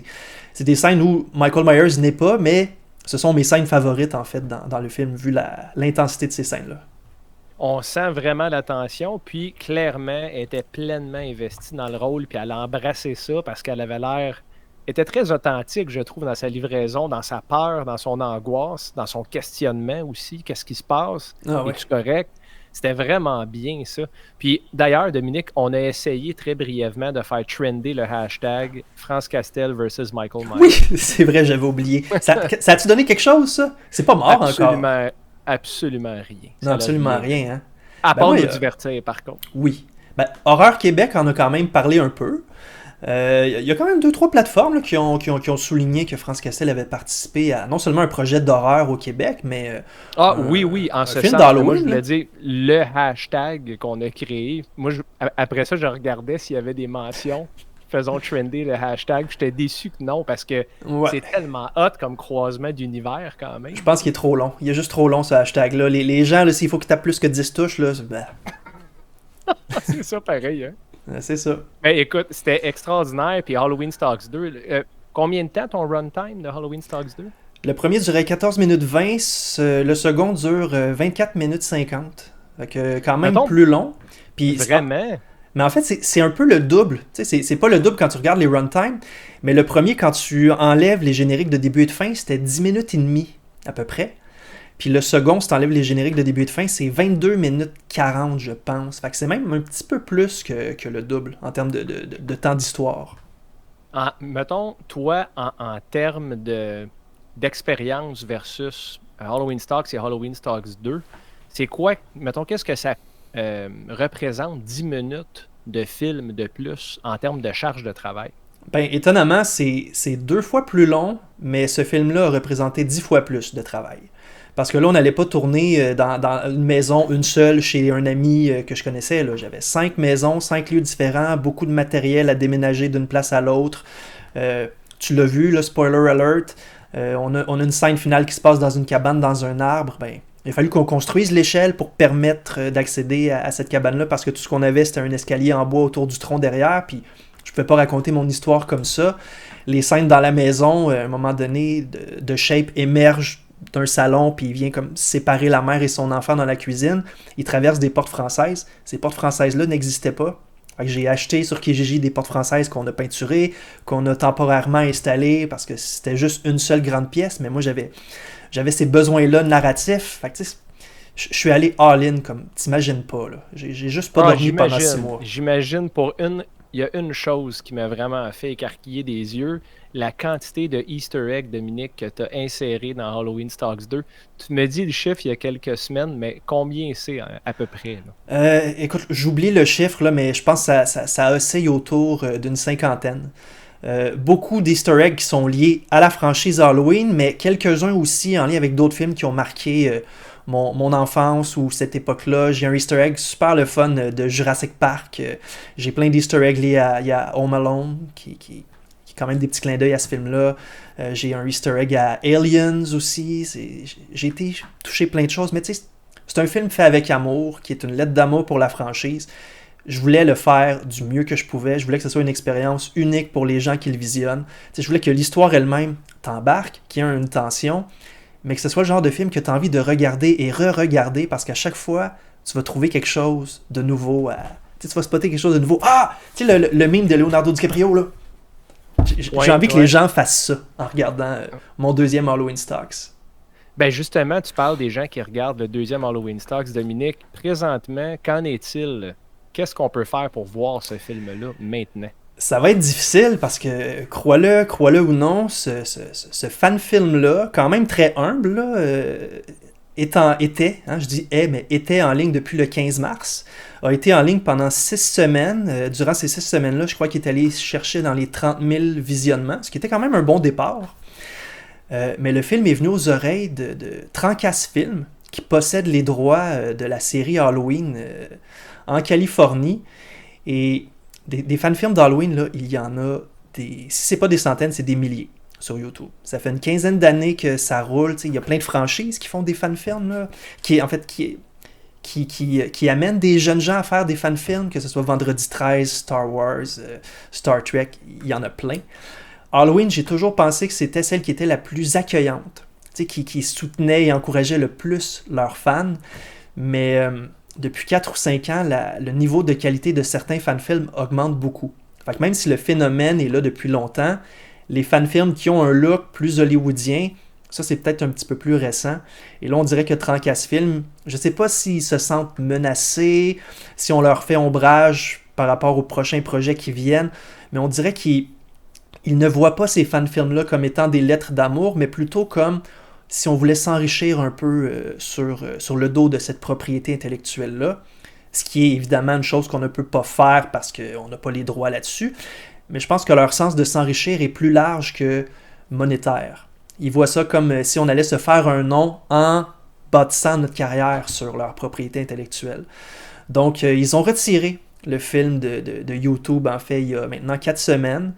C'est des scènes où Michael Myers n'est pas, mais ce sont mes scènes favorites en fait dans le film, vu l'intensité de ces scènes-là. On sent vraiment la tension, puis clairement, elle était pleinement investie dans le rôle, puis elle a embrassé ça parce qu'elle avait l'air... était très authentique, je trouve, dans sa livraison, dans sa peur, dans son angoisse, dans son questionnement aussi. Qu'est-ce qui se passe? Es-tu correct? C'était vraiment bien, ça. Puis d'ailleurs, Dominique, on a essayé très brièvement de faire trender le hashtag France Castel versus Michael Myers. Oui, c'est vrai, j'avais oublié. Ça a-tu donné quelque chose, ça? C'est pas mort encore. Absolument rien. Non, absolument rien. Hein? À part nous divertir, par contre. Oui. Horreur Québec en a quand même parlé un peu. Il y a quand même 2-3 plateformes là, qui ont souligné que France Castel avait participé à non seulement un projet d'horreur au Québec, mais oui, en ce film sens, d'Halloween. Moi, je voulais dire le hashtag qu'on a créé. Moi, après ça, je regardais s'il y avait des mentions. faisons trender le hashtag. J'étais déçu que non, parce que Ouais. c'est tellement hot comme croisement d'univers quand même. Je pense qu'il est trop long. Il est juste trop long, ce hashtag-là. Les gens, là, s'il faut qu'ils tapent plus que 10 touches, là, C'est ça pareil, hein. c'est ça. Ben écoute, c'était extraordinaire. Puis Halloween Stocks 2, combien de temps ton runtime de Halloween Stocks 2? Le premier durait 14 minutes 20, le second dure 24 minutes 50. Fait que quand même Mettons, plus long. Puis, Vraiment? mais en fait, c'est un peu le double. Tu sais, c'est pas le double quand tu regardes les runtime, mais le premier, quand tu enlèves les génériques de début et de fin, c'était 10 minutes et demie, à peu près. Puis le second, si tu enlèves les génériques de début et de fin, c'est 22 minutes 40, je pense. Fait que c'est même un petit peu plus que le double en termes de temps d'histoire. Mettons, toi, en termes d'expérience versus Halloween Stocks et Halloween Stocks 2, c'est quoi, mettons, qu'est-ce que ça représente 10 minutes de film de plus en termes de charge de travail? Ben, étonnamment, c'est 2 fois plus long, mais ce film-là a représenté 10 fois plus de travail. Parce que là, on n'allait pas tourner dans une maison, une seule, chez un ami que je connaissais. Là. J'avais 5 maisons, 5 lieux différents, beaucoup de matériel à déménager d'une place à l'autre. Tu l'as vu, là, spoiler alert. On a une scène finale qui se passe dans une cabane, dans un arbre. Ben, il a fallu qu'on construise l'échelle pour permettre d'accéder à cette cabane-là, parce que tout ce qu'on avait, c'était un escalier en bois autour du tronc derrière. Puis je ne pouvais pas raconter mon histoire comme ça. Les scènes dans la maison, à un moment donné, de Shape émerge d'un salon, puis il vient comme séparer la mère et son enfant dans la cuisine. Il traverse des portes françaises. Ces portes françaises-là n'existaient pas. Fait que j'ai acheté sur Kijiji des portes françaises qu'on a peinturées, qu'on a temporairement installées, parce que c'était juste une seule grande pièce, mais moi j'avais ces besoins-là narratifs. Fait que tu sais, je suis allé all-in, comme t'imagines pas, là. J'ai juste pas dormi pendant 6 mois. J'imagine il y a une chose qui m'a vraiment fait écarquiller des yeux, la quantité de Easter eggs, Dominique, que tu as inséré dans Halloween Stocks 2. Tu me dis le chiffre il y a quelques semaines, mais combien c'est à peu près? Là? Écoute, j'oublie le chiffre, là, mais je pense que ça oscille autour d'une 50aine. Beaucoup d'Easter eggs qui sont liés à la franchise Halloween, mais quelques-uns aussi en lien avec d'autres films qui ont marqué mon enfance ou cette époque-là. J'ai un Easter egg super le fun de Jurassic Park. J'ai plein d'Easter eggs liés à Home Alone, qui est quand même des petits clins d'œil à ce film-là. J'ai un Easter egg à Aliens aussi. J'ai été touché plein de choses, mais tu sais, c'est un film fait avec amour, qui est une lettre d'amour pour la franchise. Je voulais le faire du mieux que je pouvais. Je voulais que ce soit une expérience unique pour les gens qui le visionnent. Tu sais, je voulais que l'histoire elle-même t'embarque, qu'il y ait une tension, mais que ce soit le genre de film que tu as envie de regarder et re-regarder, parce qu'à chaque fois, tu vas trouver quelque chose de nouveau. Tu vas spotter quelque chose de nouveau. Ah! Tu sais, le meme de Leonardo DiCaprio, là. J'ai envie que les gens fassent ça en regardant mon deuxième Halloween Stocks. Ben justement, tu parles des gens qui regardent le deuxième Halloween Stocks. Dominique, présentement, qu'en est-il? Qu'est-ce qu'on peut faire pour voir ce film-là maintenant? Ça va être difficile parce que, crois-le ou non, ce fan-film-là, quand même très humble, là, était en ligne depuis le 15 mars, a été en ligne pendant 6 semaines. Durant ces 6 semaines-là, je crois qu'il est allé chercher dans les 30 000 visionnements, ce qui était quand même un bon départ. Mais le film est venu aux oreilles de Trancas Film, qui possède les droits de la série Halloween en Californie. Et des fan-films d'Halloween, là, il y en a si c'est pas des centaines, c'est des milliers sur YouTube. Ça fait une quinzaine d'années que ça roule. Il y a plein de franchises qui font des fan-films, là, qui amènent des jeunes gens à faire des fan-films, que ce soit Vendredi 13, Star Wars, Star Trek, il y en a plein. Halloween, j'ai toujours pensé que c'était celle qui était la plus accueillante, qui soutenait et encourageait le plus leurs fans. Mais depuis 4 ou 5 ans, le niveau de qualité de certains fan-films augmente beaucoup. Fait que même si le phénomène est là depuis longtemps, les fan-films qui ont un look plus hollywoodien, ça c'est peut-être un petit peu plus récent. Et là, on dirait que Trancas Film, je sais pas s'ils se sentent menacés, si on leur fait ombrage par rapport aux prochains projets qui viennent, mais on dirait qu'ils ne voient pas ces fan-films-là comme étant des lettres d'amour, mais plutôt comme si on voulait s'enrichir un peu sur le dos de cette propriété intellectuelle-là, ce qui est évidemment une chose qu'on ne peut pas faire parce qu'on n'a pas les droits là-dessus, mais je pense que leur sens de s'enrichir est plus large que monétaire. Ils voient ça comme si on allait se faire un nom en bâtissant notre carrière sur leur propriété intellectuelle. Donc, ils ont retiré le film de YouTube, en fait, il y a maintenant 4 semaines.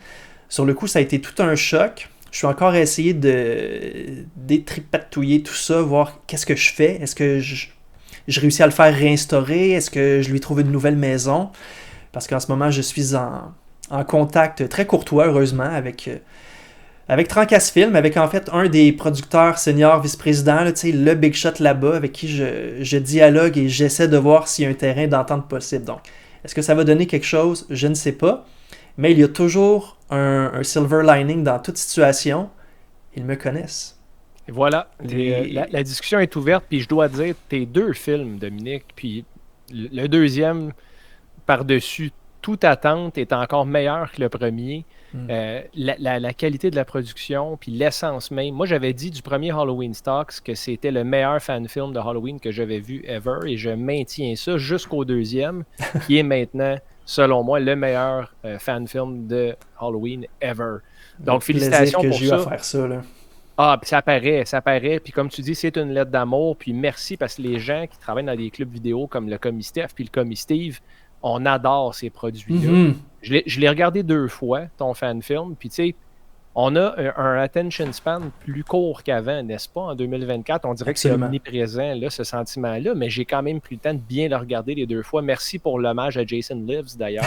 Sur le coup, ça a été tout un choc. Je suis encore à essayer de détripatouiller tout ça, voir qu'est-ce que je fais. Est-ce que je réussis à le faire réinstaurer? Est-ce que je lui trouve une nouvelle maison? Parce qu'en ce moment, je suis en contact très courtois, heureusement, avec Trancas Film, avec en fait un des producteurs seniors vice-présidents, là, le big shot là-bas, avec qui je dialogue et j'essaie de voir s'il y a un terrain d'entente possible. Donc, est-ce que ça va donner quelque chose? Je ne sais pas. Mais il y a toujours un silver lining dans toute situation. Ils me connaissent. Et voilà, la discussion est ouverte, puis je dois dire, tes 2 films, Dominique, puis le deuxième, par-dessus toute attente, est encore meilleur que le premier. La qualité de la production, puis l'essence même. Moi, j'avais dit du premier Halloween Stocks que c'était le meilleur fan-film de Halloween que j'avais vu ever, et je maintiens ça jusqu'au deuxième, qui est maintenant, selon moi, le meilleur fan-film de Halloween ever. Donc, félicitations pour ça. J'ai eu à faire ça, là. Ah, puis ça paraît. Puis comme tu dis, c'est une lettre d'amour. Puis merci, parce que les gens qui travaillent dans des clubs vidéo comme le Commis Steph puis le Commis Steve, on adore ces produits-là. Mm-hmm. Je l'ai regardé 2 fois, ton fan-film. Puis tu sais, on a un attention span plus court qu'avant, n'est-ce pas, en 2024. On dirait Absolument. que c'est omniprésent, là, ce sentiment-là. Mais j'ai quand même pris le temps de bien le regarder les 2 fois. Merci pour l'hommage à Jason Lives, d'ailleurs.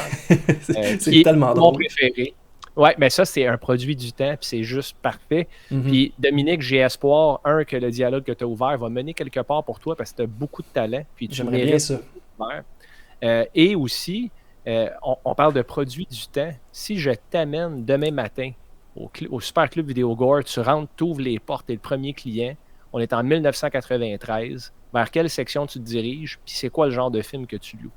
c'est tellement mon drôle. préféré. Ouais, mais ça, c'est un produit du temps, puis c'est juste parfait. Mm-hmm. Puis Dominique, j'ai espoir, que le dialogue que tu as ouvert va mener quelque part pour toi, parce que tu as beaucoup de talent. Puis tu J'aimerais bien mérites ça. et aussi, on parle de produits du temps. Si je t'amène demain matin au Super Club Vidéo Gore, tu rentres, tu ouvres les portes, t'es le premier client. On est en 1993. Vers quelle section tu te diriges? Puis c'est quoi le genre de film que tu loues?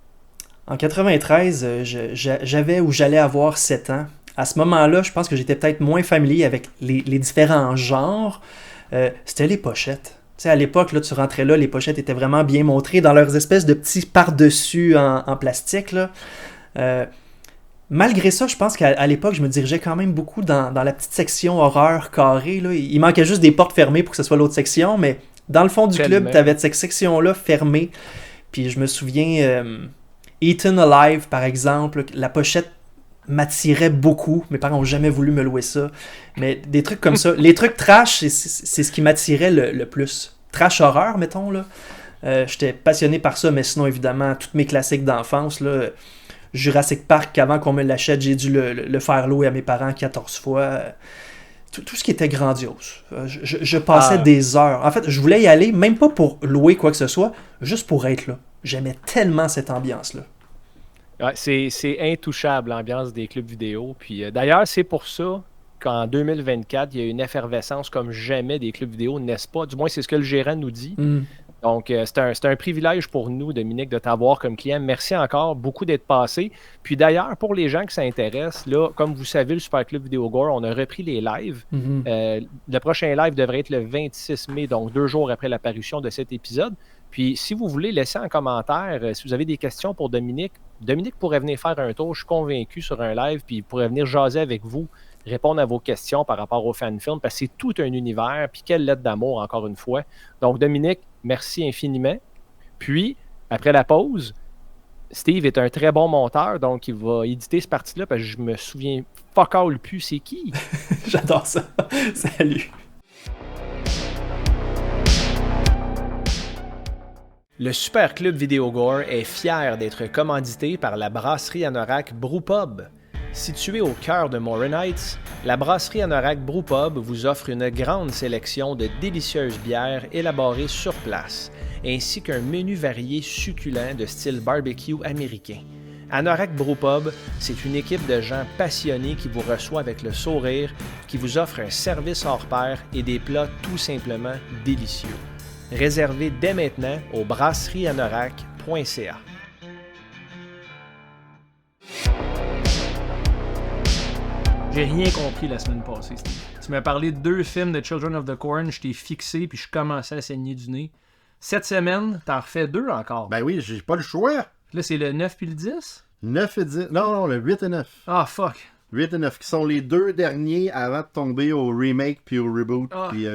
En 93, j'avais ou j'allais avoir 7 ans. À ce moment-là, je pense que j'étais peut-être moins familier avec les différents genres. C'était les pochettes. Tu sais, à l'époque, là, tu rentrais là, les pochettes étaient vraiment bien montrées dans leurs espèces de petits par-dessus en plastique, là. Malgré ça, je pense qu'à l'époque, je me dirigeais quand même beaucoup dans la petite section horreur carrée, là. Il manquait juste des portes fermées pour que ce soit l'autre section, mais dans le fond du club, tu avais cette section-là fermée. Puis je me souviens, Eaten Alive, par exemple, la pochette m'attirait beaucoup. Mes parents n'ont jamais voulu me louer ça. Mais des trucs comme ça. Les trucs trash, c'est ce qui m'attirait le plus. Trash horreur, mettons, là. J'étais passionné par ça, mais sinon, évidemment, tous mes classiques d'enfance, là, Jurassic Park, avant qu'on me l'achète, j'ai dû le faire louer à mes parents 14 fois. Tout ce qui était grandiose. Je passais des heures. En fait, je voulais y aller, même pas pour louer quoi que ce soit, juste pour être là. J'aimais tellement cette ambiance-là. Ouais, c'est intouchable, l'ambiance des clubs vidéo. Puis d'ailleurs, c'est pour ça qu'en 2024, il y a une effervescence comme jamais des clubs vidéo, n'est-ce pas? Du moins, c'est ce que le gérant nous dit. Donc, c'est un privilège pour nous, Dominique, de t'avoir comme client. Merci encore beaucoup d'être passé. Puis d'ailleurs, pour les gens qui s'intéressent, là, comme vous savez, le Super Club Vidéo Gore, on a repris les lives. Le prochain live devrait être le 26 mai, donc 2 jours après l'apparition de cet épisode. Puis, si vous voulez laisser un commentaire, si vous avez des questions pour Dominique pourrait venir faire un tour, je suis convaincu, sur un live, puis il pourrait venir jaser avec vous, répondre à vos questions par rapport au fan-film, parce que c'est tout un univers, puis quelle lettre d'amour, encore une fois. Donc, Dominique, merci infiniment. Puis, après la pause, Steve est un très bon monteur, donc il va éditer ce parti-là, parce que je me souviens fuck all plus c'est qui. J'adore ça. Salut. Le Super Club Vidéo Gore est fier d'être commandité par la brasserie Anorak Brewpub. Située au cœur de Morin Heights, la brasserie Anorak Brewpub vous offre une grande sélection de délicieuses bières élaborées sur place, ainsi qu'un menu varié succulent de style barbecue américain. Anorak Brewpub, c'est une équipe de gens passionnés qui vous reçoit avec le sourire, qui vous offre un service hors pair et des plats tout simplement délicieux. Réservez dès maintenant au brasserieanorak.ca. J'ai rien compris la semaine passée, Steve. Tu m'as parlé de 2 films de Children of the Corn, je t'ai fixé puis je commençais à saigner du nez. Cette semaine, t'en refais 2 encore. Ben oui, j'ai pas le choix. Là, c'est le 9 puis le 10? 9 et 10. Non, le 8 et 9. Ah, fuck. 8 et 9, qui sont les 2 derniers avant de tomber au remake puis au reboot. Puis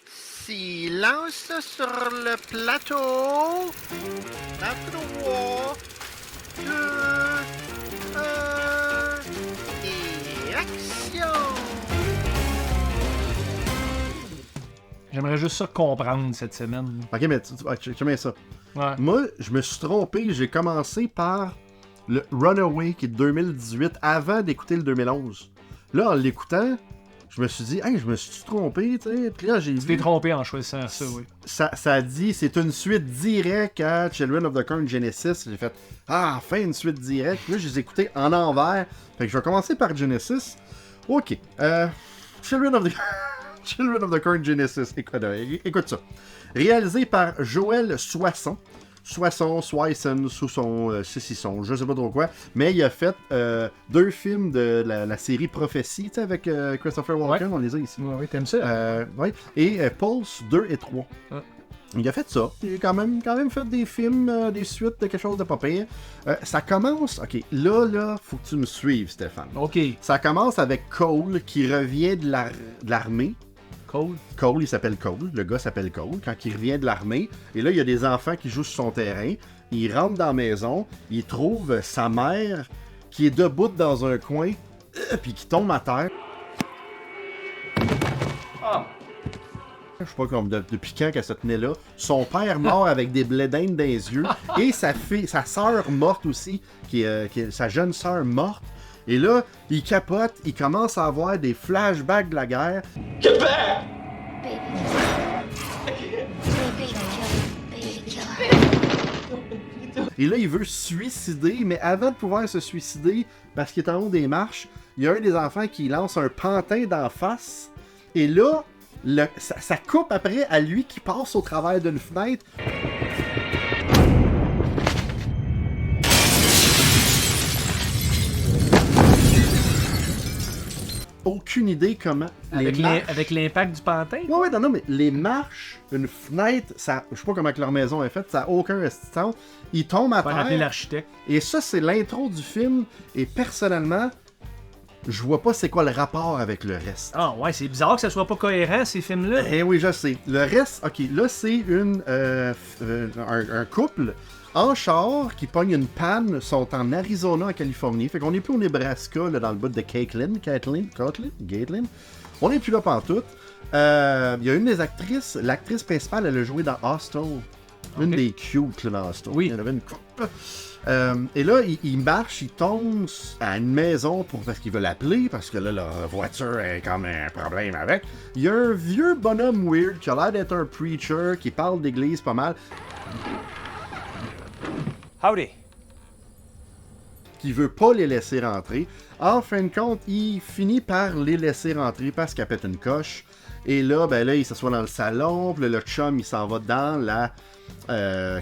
Si Silence sur le plateau. À 3, 2, 1, et action! J'aimerais juste ça comprendre cette semaine. Ok, mais tu mets ça. Ouais. Moi, je me suis trompé. J'ai commencé par le Runaway qui est de 2018 avant d'écouter le 2011. Là, en l'écoutant, je me suis dit, hey, je me suis trompé, tu sais. Puis là, j'ai Tu t'es trompé en choisissant ça, oui. Ça dit, c'est une suite directe à Children of the Corn Genesis. J'ai fait, enfin, une suite directe. Puis là, je les ai écoutés en envers. Fait que je vais commencer par Genesis. Ok. Children of the Corn Genesis. Écoute ça. Réalisé par Joël Soisson, Sousson, je sais pas trop quoi. Mais il a fait 2 films de la série Prophétie, tu sais, avec Christopher Walken, on les a ici. Oui, t'aimes ça? Ouais. Et Pulse 2 et 3. Il a fait ça. Il a quand même fait des films, des suites de quelque chose de pas pire. Ça commence... Ok, là, faut que tu me suives, Stéphane. Ok. Ça commence avec Cole qui revient de l'armée. Cole, il s'appelle Cole. Le gars s'appelle Cole. Quand il revient de l'armée, et là, il y a des enfants qui jouent sur son terrain. Il rentre dans la maison, il trouve sa mère qui est debout dans un coin, puis qui tombe à terre. Je sais pas depuis quand qu'elle se tenait là. Son père mort avec des blédins dans les yeux. Et sa sœur morte aussi, qui est sa jeune sœur morte. Et là, il capote, il commence à avoir des flashbacks de la guerre. Get back! Et là, il veut se suicider, mais avant de pouvoir se suicider, parce qu'il est en haut des marches, il y a un des enfants qui lance un pantin d'en face. Et là, ça coupe après à lui qui passe au travers d'une fenêtre. Aucune idée comment. Avec l'impact du pantin? Ouais, non, mais les marches, une fenêtre, ça, je sais pas comment que leur maison est faite, ça n'a aucun sens. Ils tombent à terre. Appeler l'architecte. Et ça, c'est l'intro du film. Et personnellement, je vois pas c'est quoi le rapport avec le reste. Ah ouais, c'est bizarre que ça soit pas cohérent, ces films-là. Eh oui, je sais. Le reste, ok, là, c'est un couple en char qui pogne une panne, sont en Arizona, en Californie. Fait qu'on est plus au Nebraska, là, dans le bout de Caitlin. On est plus là pantoute. Il y a une des actrices, l'actrice principale, elle a joué dans Hostel. Une des cute, là, dans Hostel. Oui. Il y en avait une coupe. Et là, il marche, il tombe à une maison parce qu'il veut l'appeler, parce que là, leur voiture a comme un problème avec. Il y a un vieux bonhomme weird qui a l'air d'être un preacher, qui parle d'église pas mal. Howdy. Qui veut pas les laisser rentrer. En fin de compte, il finit par les laisser rentrer parce qu'elle pète une coche. Et là, il s'assoit dans le salon, puis là, le chum, il s'en va dans la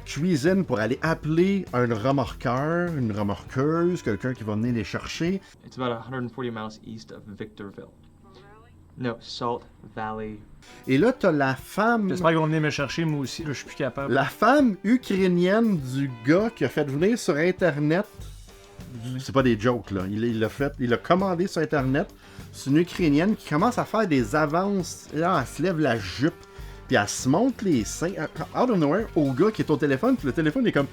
cuisine pour aller appeler un remorqueur, une remorqueuse, quelqu'un qui va venir les chercher. It's about 140 miles east of Victorville. No, Salt Valley. Et là, t'as la femme... J'espère qu'ils vont venir me chercher, moi aussi, là, je suis plus capable. La femme ukrainienne du gars qui a fait venir sur Internet... C'est pas des jokes, là. Il a commandé sur Internet. C'est une Ukrainienne qui commence à faire des avances. Là, elle se lève la jupe, puis elle se monte les seins, out of nowhere, au gars qui est au téléphone, puis le téléphone est comme...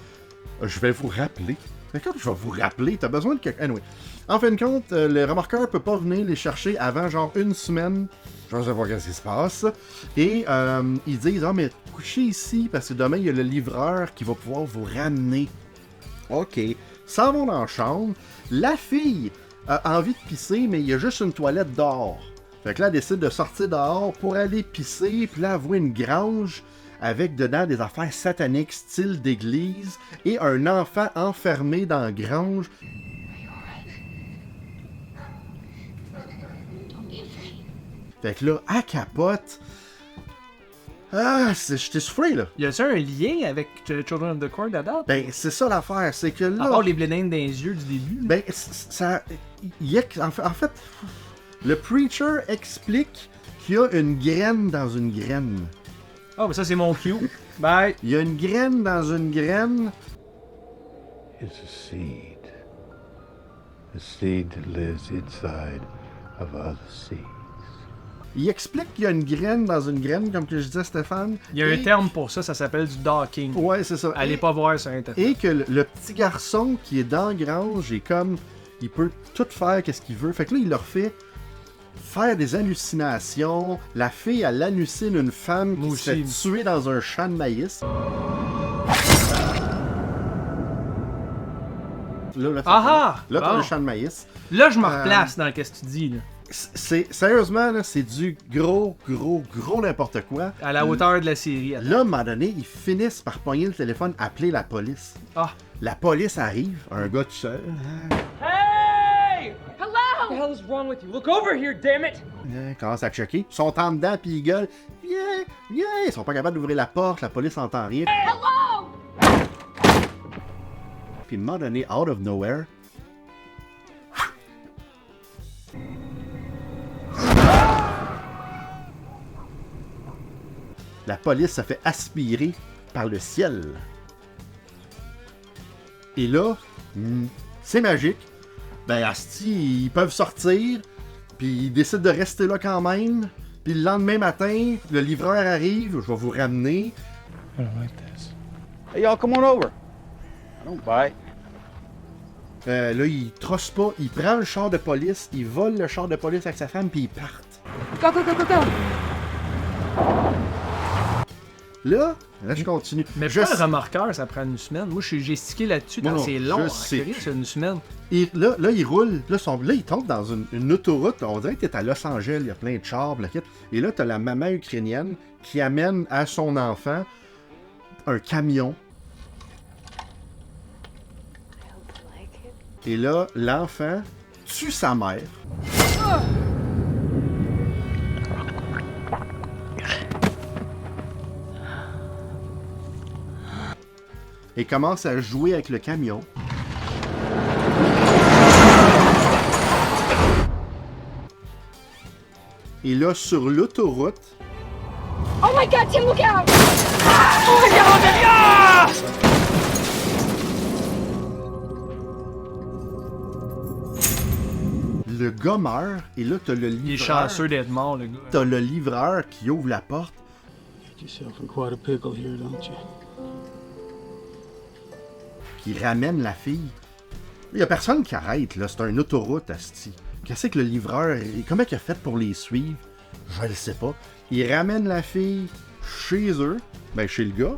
Je vais vous rappeler. Quand je vais vous rappeler, t'as besoin de quelqu'un... Anyway. En fin de compte, le remorqueur peut pas venir les chercher avant genre une semaine. Je sais pas ce qui se passe. Et ils disent, mais couchez ici, parce que demain, il y a le livreur qui va pouvoir vous ramener. OK. S'en vont dans la chambre. La fille a envie de pisser, mais il y a juste une toilette dehors. Fait que là, elle décide de sortir dehors pour aller pisser, puis là, elle voit une grange avec dedans des affaires sataniques, style d'église, et un enfant enfermé dans la grange. Fait que là, elle capote. J'étais soufflé, là. Y a-t-il un lien avec Children of the Corn à date? Ben, c'est ça l'affaire, c'est que là... À part les blédins dans les yeux du début. Ben, ça... En fait, le preacher explique qu'il y a une graine dans une graine. Ah, mais ça, c'est mon cue. Bye. Il y a une graine dans une graine. It's a seed. A seed that lives inside of other seeds. Il explique qu'il y a une graine dans une graine, comme que je disais à Stéphane. Il y a un terme pour ça, ça s'appelle du docking. Ouais, c'est ça. Allez pas voir sur Internet. Et que le petit garçon qui est dans la grange est comme... Il peut tout faire qu'est-ce qu'il veut. Fait que là, il leur fait faire des hallucinations. La fille, elle hallucine une femme qui se fait tuer dans un champ de maïs. Là, t'as un champ de maïs. Là, je me replace dans ce que tu dis. Là. Sérieusement, là, c'est du gros n'importe quoi. À la hauteur de la série. Là, à un moment donné, ils finissent par pogner le téléphone, appeler la police. Ah. La police arrive, un gars tout seul. Hey! Hello! What the hell is wrong with you? Look over here, damn it! Il commence à checker. Ils sont en dedans, puis ils gueulent. Yeah! Ils sont pas capables d'ouvrir la porte, la police n'entend rien. Hello! Puis à un moment donné, out of nowhere, la police se fait aspirer par le ciel. Et là, c'est magique. Ben, asti, ils peuvent sortir, puis ils décident de rester là quand même. Puis le lendemain matin, le livreur arrive, je vais vous ramener. I don't like this. Hey, y'all, come on over. I don't bite. Là, il trosse pas, il prend le char de police, il vole le char de police avec sa femme, puis ils partent. Go, go, go, go, go! Là, je continue. Mais je pas le remorqueur, ça prend une semaine. Moi, j'ai stické là-dessus, c'est long. C'est une semaine. Et là, il roule. Là, il tombe dans une autoroute. On dirait que t'es à Los Angeles, il y a plein de chars, et là, t'as la maman ukrainienne qui amène à son enfant un camion. Et là, l'enfant tue sa mère. Et commence à jouer avec le camion. Et là, sur l'autoroute... Oh my god, Tim, look out! Oh my god, ah! Le gars meurt, et là, t'as le livreur... Il est chanceux d'être mort, le gars. T'as le livreur qui ouvre la porte. Get yourself in quite a pickle here, don't you? Qui ramène la fille. Il y a personne qui arrête, là. C'est une autoroute, asti. Qu'est-ce que le livreur... Comment il a fait pour les suivre? Je le sais pas. Il ramène la fille chez eux. Ben, chez le gars.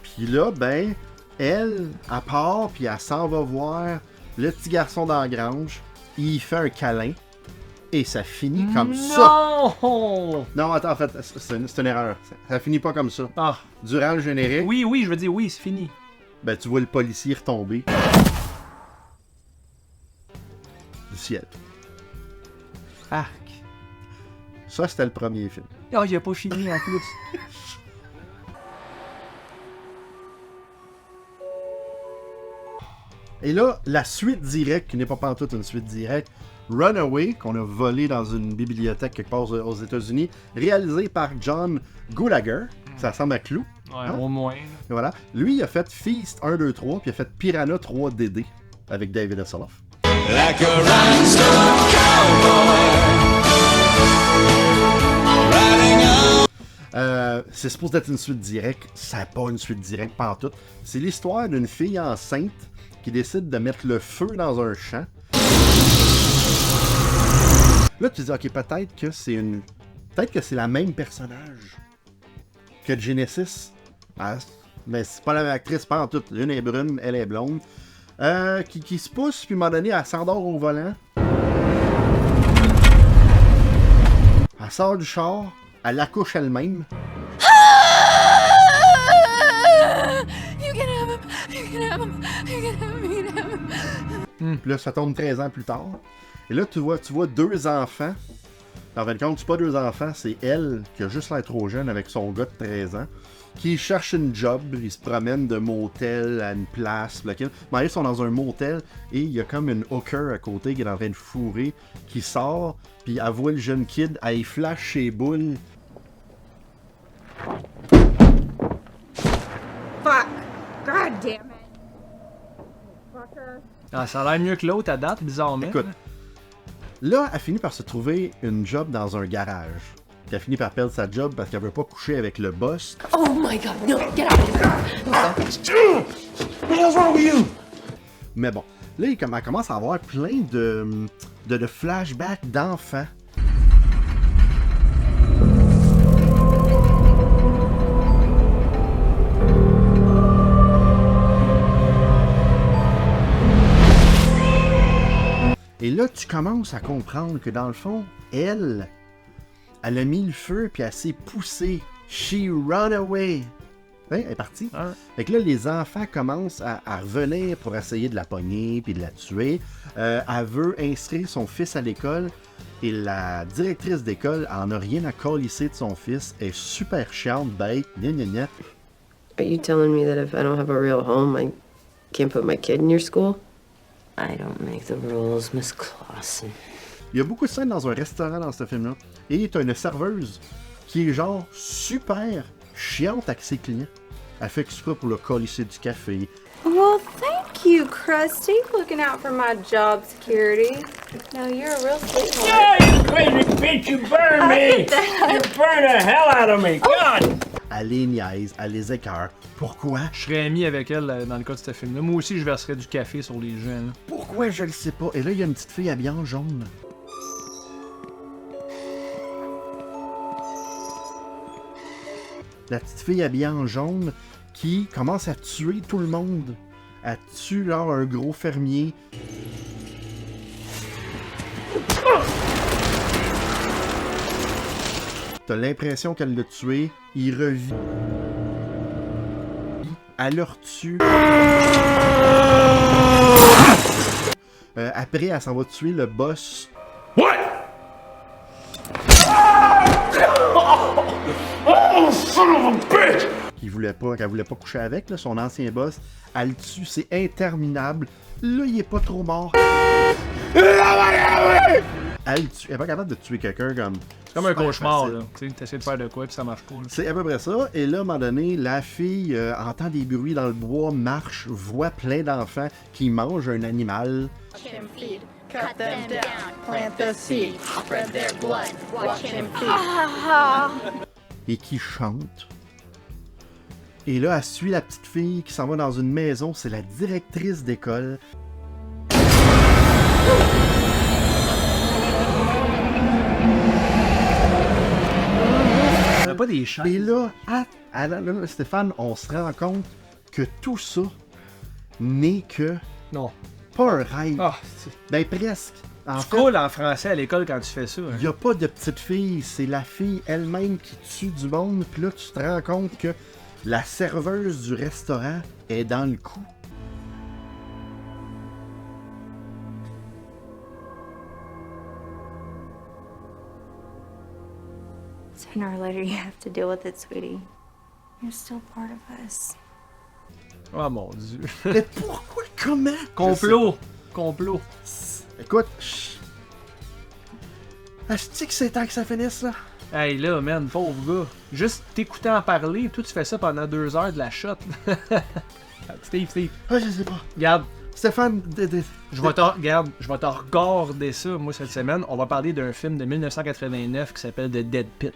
Puis là, ben, elle part, puis elle s'en va voir le petit garçon dans la grange. Il fait un câlin. Et ça finit comme ça. Non, attends, en fait, c'est une erreur. Ça finit pas comme ça. Ah. Durant le générique... Oui, je veux dire oui, c'est fini. Ben, tu vois le policier retomber. Du ciel. Arc. Ça, c'était le premier film. Oh, il a pas fini en plus. Et là, la suite directe, qui n'est pas pantoute une suite directe, Runaway, qu'on a volé dans une bibliothèque quelque part aux États-Unis, réalisé par John Gulager. Ça ressemble à Clou. Ouais, au moins. Et voilà. Lui, il a fait Feast 1, 2, 3, puis il a fait Piranha 3 DD avec David Hasselhoff. Like a rhinestone cowboy, c'est supposé être une suite directe. Ça n'est pas une suite directe, pantoute. C'est l'histoire d'une fille enceinte qui décide de mettre le feu dans un champ. Là, tu te dis, ok, peut-être que c'est la même personnage que Genesis. Ah, mais c'est pas la même actrice, pas en tout. L'une est brune, elle est blonde. Qui se pousse, puis à un moment donné, elle s'endort au volant. Elle sort du char, elle accouche elle-même. You can have him! You can have him! You can have him! You can have him! Puis là, ça tombe 13 ans plus tard. Et là, tu vois deux enfants. En fin de compte, c'est pas deux enfants, c'est elle qui a juste l'air trop jeune avec son gars de 13 ans. Qui cherche une job, ils se promènent de motel à une place. Mais ils sont dans un motel et il y a comme une hooker à côté qui est en train de fourrer, qui sort, puis elle voit le jeune kid, elle flash ses boules. Fuck! God damn it! Fucker! Ah, ça a l'air mieux que l'autre à date, bizarrement. Écoute, Là, elle finit par se trouver une job dans un garage. Puis elle finit par perdre sa job parce qu'elle veut pas coucher avec le boss. Oh my god, no, get out of here. What the hell's wrong with you? Mais bon, là, elle commence à avoir plein de flashbacks d'enfants. Et là, tu commences à comprendre que dans le fond, elle a mis le feu puis elle s'est poussée. She run away. Ouais, elle est partie. Fait que là, les enfants commencent à revenir pour essayer de la pogner puis de la tuer. Elle veut inscrire son fils à l'école et la directrice d'école en a rien à colisser de son fils. Elle est super chiante, bête, gna gna gna. Are you telling me that if I don't have a real home, I can't put my kid in your school? I don't make the rules, Miss Clausen. Il y a beaucoup de scènes dans un restaurant dans ce film-là. Et t'as une serveuse qui est genre super chiante avec ses clients. Elle fait exprès pour le colisser du café. Well, thank you, Krusty, looking out for my job security. No, you're a real sweetheart. Yeah, you crazy bitch, you burn me! You burn the hell out of me, God! Elle les niaise, elle les écœure. Pourquoi? Je serais ami avec elle dans le cas de ce film-là. Moi aussi, je verserais du café sur les gens. Là. Pourquoi? Je le sais pas. Et là, il y a une petite fille habillée en jaune. La petite fille habillée en jaune qui commence à tuer tout le monde. Elle tue là un gros fermier. T'as l'impression qu'elle l'a tué, il revit. Elle le retue. Après, elle s'en va tuer le boss. What? Oh, son of a bitch! Qu'elle voulait pas coucher avec, là, son ancien boss. Elle le tue, c'est interminable. Là, il est pas trop mort. Elle tue. Elle est pas capable de tuer quelqu'un comme. C'est comme un cauchemar, là. Tu sais, t'essaies de faire de quoi puis ça marche pas. Là. C'est à peu près ça. Et là, à un moment donné, la fille entend des bruits dans le bois, marche, voit plein d'enfants qui mangent un animal. Watch him feed. Cut them down. Plant the seed. Spread their blood. Watch him feed. Et qui chantent. Et là, elle suit la petite fille qui s'en va dans une maison. C'est la directrice d'école. Pas des chats. Et là, Stéphane, on se rend compte que tout ça n'est que... Non. Pas un rêve. Ah, ben presque. Tu coules en français à l'école quand tu fais ça. Il n'y a pas de petite fille, c'est la fille elle-même qui tue du monde. Puis là, tu te rends compte que la serveuse du restaurant est dans le coup. Sooner or later, you have to deal with it, sweetie. You're still part of us. Oh mon Dieu. Mais pourquoi? Comment? Complot. Complot. Écoute, est-ce que c'est temps que ça finisse, là? Hey là, man, pauvre gars. Juste t'écouter en parler, toi tu fais ça pendant 2 heures de la shot. Steve. Ah, je sais pas. Regarde. Stéphane, je vais te regarder ça, moi, cette semaine. On va parler d'un film de 1989 qui s'appelle The Dead Pit.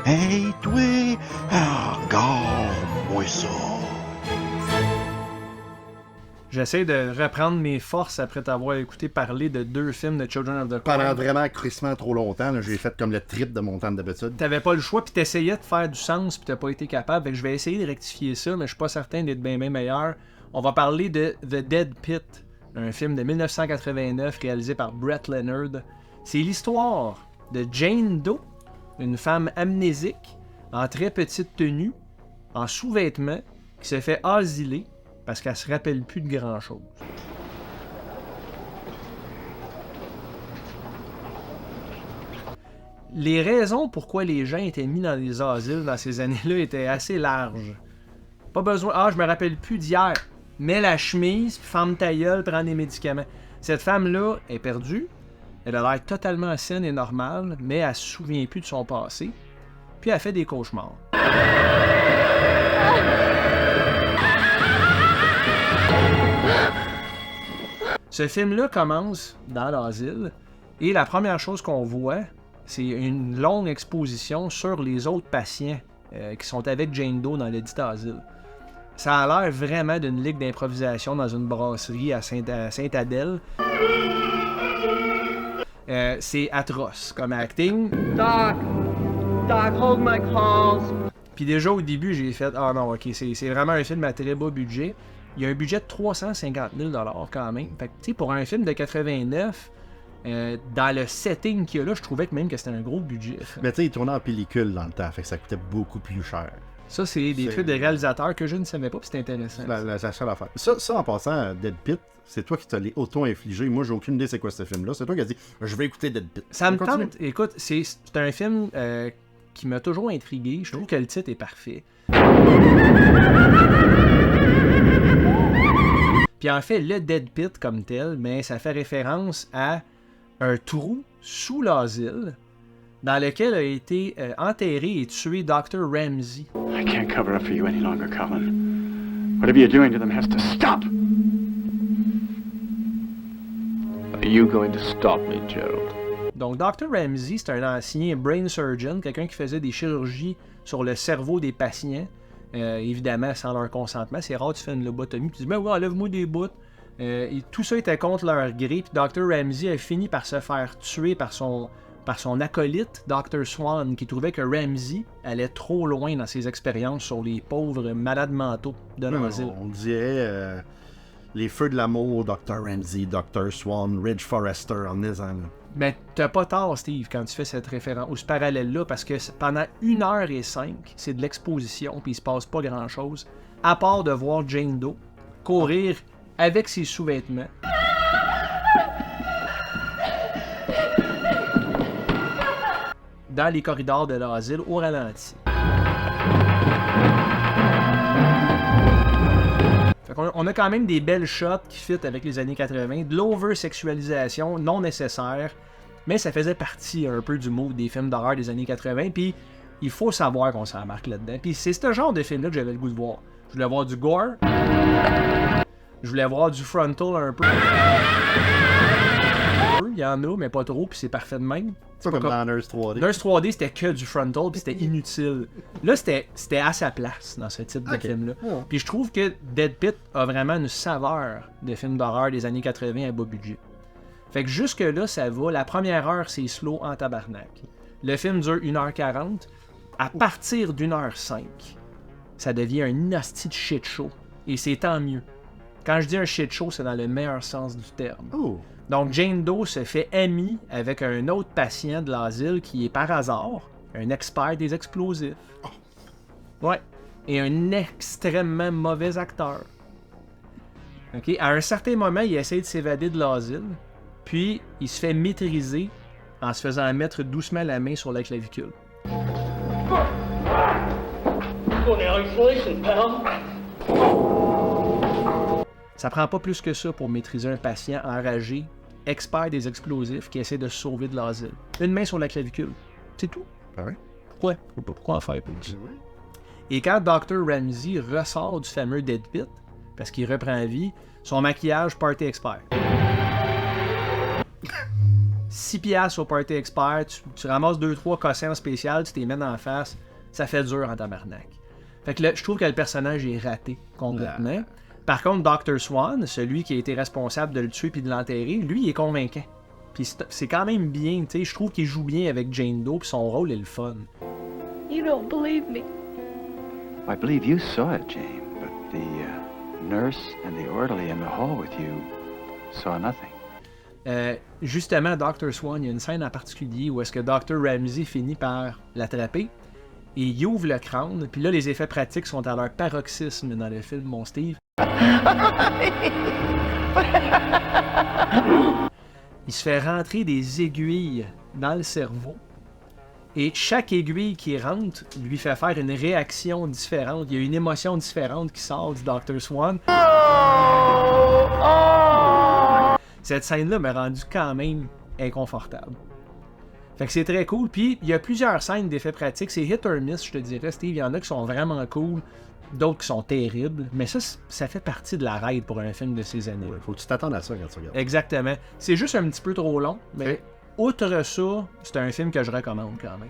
Hey, toi, regarde-moi ça. J'essaie de reprendre mes forces après t'avoir écouté parler de 2 films de Children of the Corn. Pendant vraiment crissement trop longtemps, là, j'ai fait comme le trip de mon temps d'habitude. T'avais pas le choix, puis t'essayais de faire du sens, puis t'as pas été capable. Fait que je vais essayer de rectifier ça, mais je suis pas certain d'être bien meilleur. On va parler de The Dead Pit, un film de 1989 réalisé par Brett Leonard. C'est l'histoire de Jane Doe, une femme amnésique, en très petite tenue, en sous-vêtements, qui se fait asiler parce qu'elle se rappelle plus de grand-chose. Les raisons pourquoi les gens étaient mis dans les asiles dans ces années-là étaient assez larges. Pas besoin... Ah, je me rappelle plus d'hier. Mets la chemise, puis ferme ta gueule, prends des médicaments. Cette femme-là est perdue. Elle a l'air totalement saine et normale, mais elle se souvient plus de son passé. Puis elle fait des cauchemars. Ce film-là commence dans l'asile, et la première chose qu'on voit, c'est une longue exposition sur les autres patients qui sont avec Jane Doe dans le dit asile. Ça a l'air vraiment d'une ligue d'improvisation dans une brasserie à Saint-Adèle. C'est atroce comme acting. Doc, hold my calls. Puis déjà au début, j'ai fait « Ah non, ok, c'est vraiment un film à très bas budget. » Il y a un budget de 350 000 $ quand même. Fait que, tu sais, pour un film de 89, dans le setting qu'il y a là, je trouvais que même que c'était un gros budget. Mais tu sais, il tournait en pellicule dans le temps, fait que ça coûtait beaucoup plus cher. Ça, c'est des trucs de réalisateurs que je ne savais pas, puis c'était intéressant. La seule affaire. Ça, en passant, Dead Pit, c'est toi qui te l'es auto-infligé. Moi, j'ai aucune idée c'est quoi ce film-là. C'est toi qui as dit « Je vais écouter Dead Pit ». Ça me tente. Écoute, c'est un film qui m'a toujours intrigué. Je trouve que le titre est parfait. Puis en fait, le Dead Pit comme tel, mais ça fait référence à un trou sous l'asile dans lequel a été enterré et tué Dr. Ramsey. I can't cover up for you any longer, Colin. Whatever you're doing to them has to stop! Are you going to stop me, Gerald? Donc, Dr. Ramsey, c'est un ancien brain surgeon, quelqu'un qui faisait des chirurgies sur le cerveau des patients, évidemment sans leur consentement. C'est rare, tu fais une lobotomie, puis tu dis « Ben ouais, enlève-moi des bouts. » Et tout ça était contre leur gré, puis Dr. Ramsey a fini par se faire tuer par son acolyte, Dr. Swan, qui trouvait que Ramsey allait trop loin dans ses expériences sur les pauvres malades mentaux de l'asile. On dirait les feux de l'amour, Dr. Ramsey, Dr. Swan, Ridge Forrester en disant. Mais t'as pas tort, Steve, quand tu fais cette référence ou ce parallèle-là, parce que pendant 1h05, c'est de l'exposition, puis il se passe pas grand-chose, à part de voir Jane Doe courir avec ses sous-vêtements. Dans les corridors de l'asile au ralenti. On a quand même des belles shots qui fit avec les années 80, de l'over-sexualisation non nécessaire, mais ça faisait partie un peu du move des films d'horreur des années 80, puis il faut savoir qu'on s'en marque là-dedans. Puis c'est ce genre de film-là que j'avais le goût de voir. Je voulais voir du gore, je voulais voir du frontal un peu. Il y en a, mais pas trop, puis c'est parfait de même. C'est pas comme dans Nurse 3D. Nurse 3D, c'était que du frontal, puis c'était inutile. Là, c'était à sa place dans ce type de film-là. Oh. Puis je trouve que Dead Pit a vraiment une saveur de film d'horreur des années 80 à bas budget. Fait que jusque-là, ça va. La première heure, c'est slow en tabarnak. Le film dure 1h40. À partir d'1h05, ça devient un hostie de shit show. Et c'est tant mieux. Quand je dis un shit show, c'est dans le meilleur sens du terme. Oh. Donc, Jane Doe se fait amie avec un autre patient de l'asile qui est par hasard un expert des explosifs. Ouais. Et un extrêmement mauvais acteur. OK? À un certain moment, il essaie de s'évader de l'asile, puis il se fait maîtriser en se faisant mettre doucement la main sur la clavicule. Ça prend pas plus que ça pour maîtriser un patient enragé, expert des explosifs, qui essaie de se sauver de l'asile. Une main sur la clavicule. C'est tout. Ah oui? Pourquoi en faire plus? Et quand Dr. Ramsey ressort du fameux Dead Pit, parce qu'il reprend vie, son maquillage Party Expert. 6 piastres au Party Expert, tu ramasses 2-3 cossins spécial, tu t'es mets en face, ça fait dur en tabarnak. Fait que là, je trouve que le personnage est raté complètement. Par contre, Dr. Swan, celui qui a été responsable de le tuer puis de l'enterrer, lui, il est convaincant. Puis c'est quand même bien, tu sais, je trouve qu'il joue bien avec Jane Doe, puis son rôle est le fun. You don't believe me. I believe you saw it, Jane, but the nurse and the orderly in the hall with you saw nothing. Justement, Dr. Swan, il y a une scène en particulier où est-ce que Dr. Ramsey finit par l'attraper et il ouvre le crâne, puis là, les effets pratiques sont à leur paroxysme dans le film, mon Steve. Il se fait rentrer des aiguilles dans le cerveau. Et chaque aiguille qui rentre lui fait faire une réaction différente. Il y a une émotion différente qui sort du Dr. Swan. Cette scène-là m'a rendu quand même inconfortable. Fait que c'est très cool. Puis il y a plusieurs scènes d'effets pratiques. C'est hit or miss, je te dirais, Steve. Il y en a qui sont vraiment cool, d'autres qui sont terribles. Mais ça fait partie de la ride pour un film de ces années. Faut que tu t'attendes à ça quand tu regardes. Exactement. C'est juste un petit peu trop long, mais outre ça, c'est un film que je recommande quand même.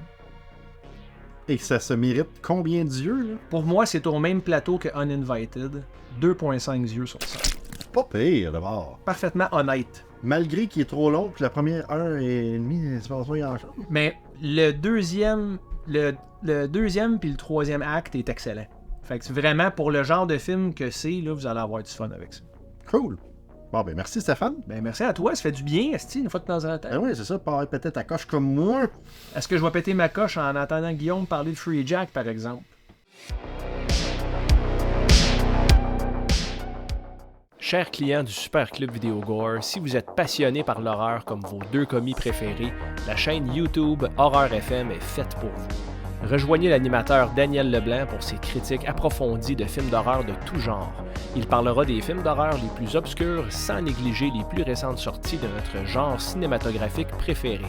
Et ça se mérite combien d'yeux, là? Pour moi, c'est au même plateau que Uninvited. 2.5 yeux sur 5. Pas pire, d'abord. Parfaitement honnête. Malgré qu'il est trop long, puis la première heure et demie, c'est pas grand-chose. Mais le deuxième puis le troisième acte est excellent. Fait que vraiment, pour le genre de film que c'est, là, vous allez avoir du fun avec ça. Cool. Bon, ben merci Stéphane. Ben merci à toi, ça fait du bien, esti, une fois de temps en temps. Ben oui, c'est ça, pas péter ta coche comme moi. Est-ce que je vais péter ma coche en entendant Guillaume parler de Free Jack, par exemple? Chers clients du Super Club Vidéo Gore, si vous êtes passionné par l'horreur comme vos deux commis préférés, la chaîne YouTube Horreur FM est faite pour vous. Rejoignez l'animateur Daniel Leblanc pour ses critiques approfondies de films d'horreur de tout genre. Il parlera des films d'horreur les plus obscurs sans négliger les plus récentes sorties de notre genre cinématographique préféré.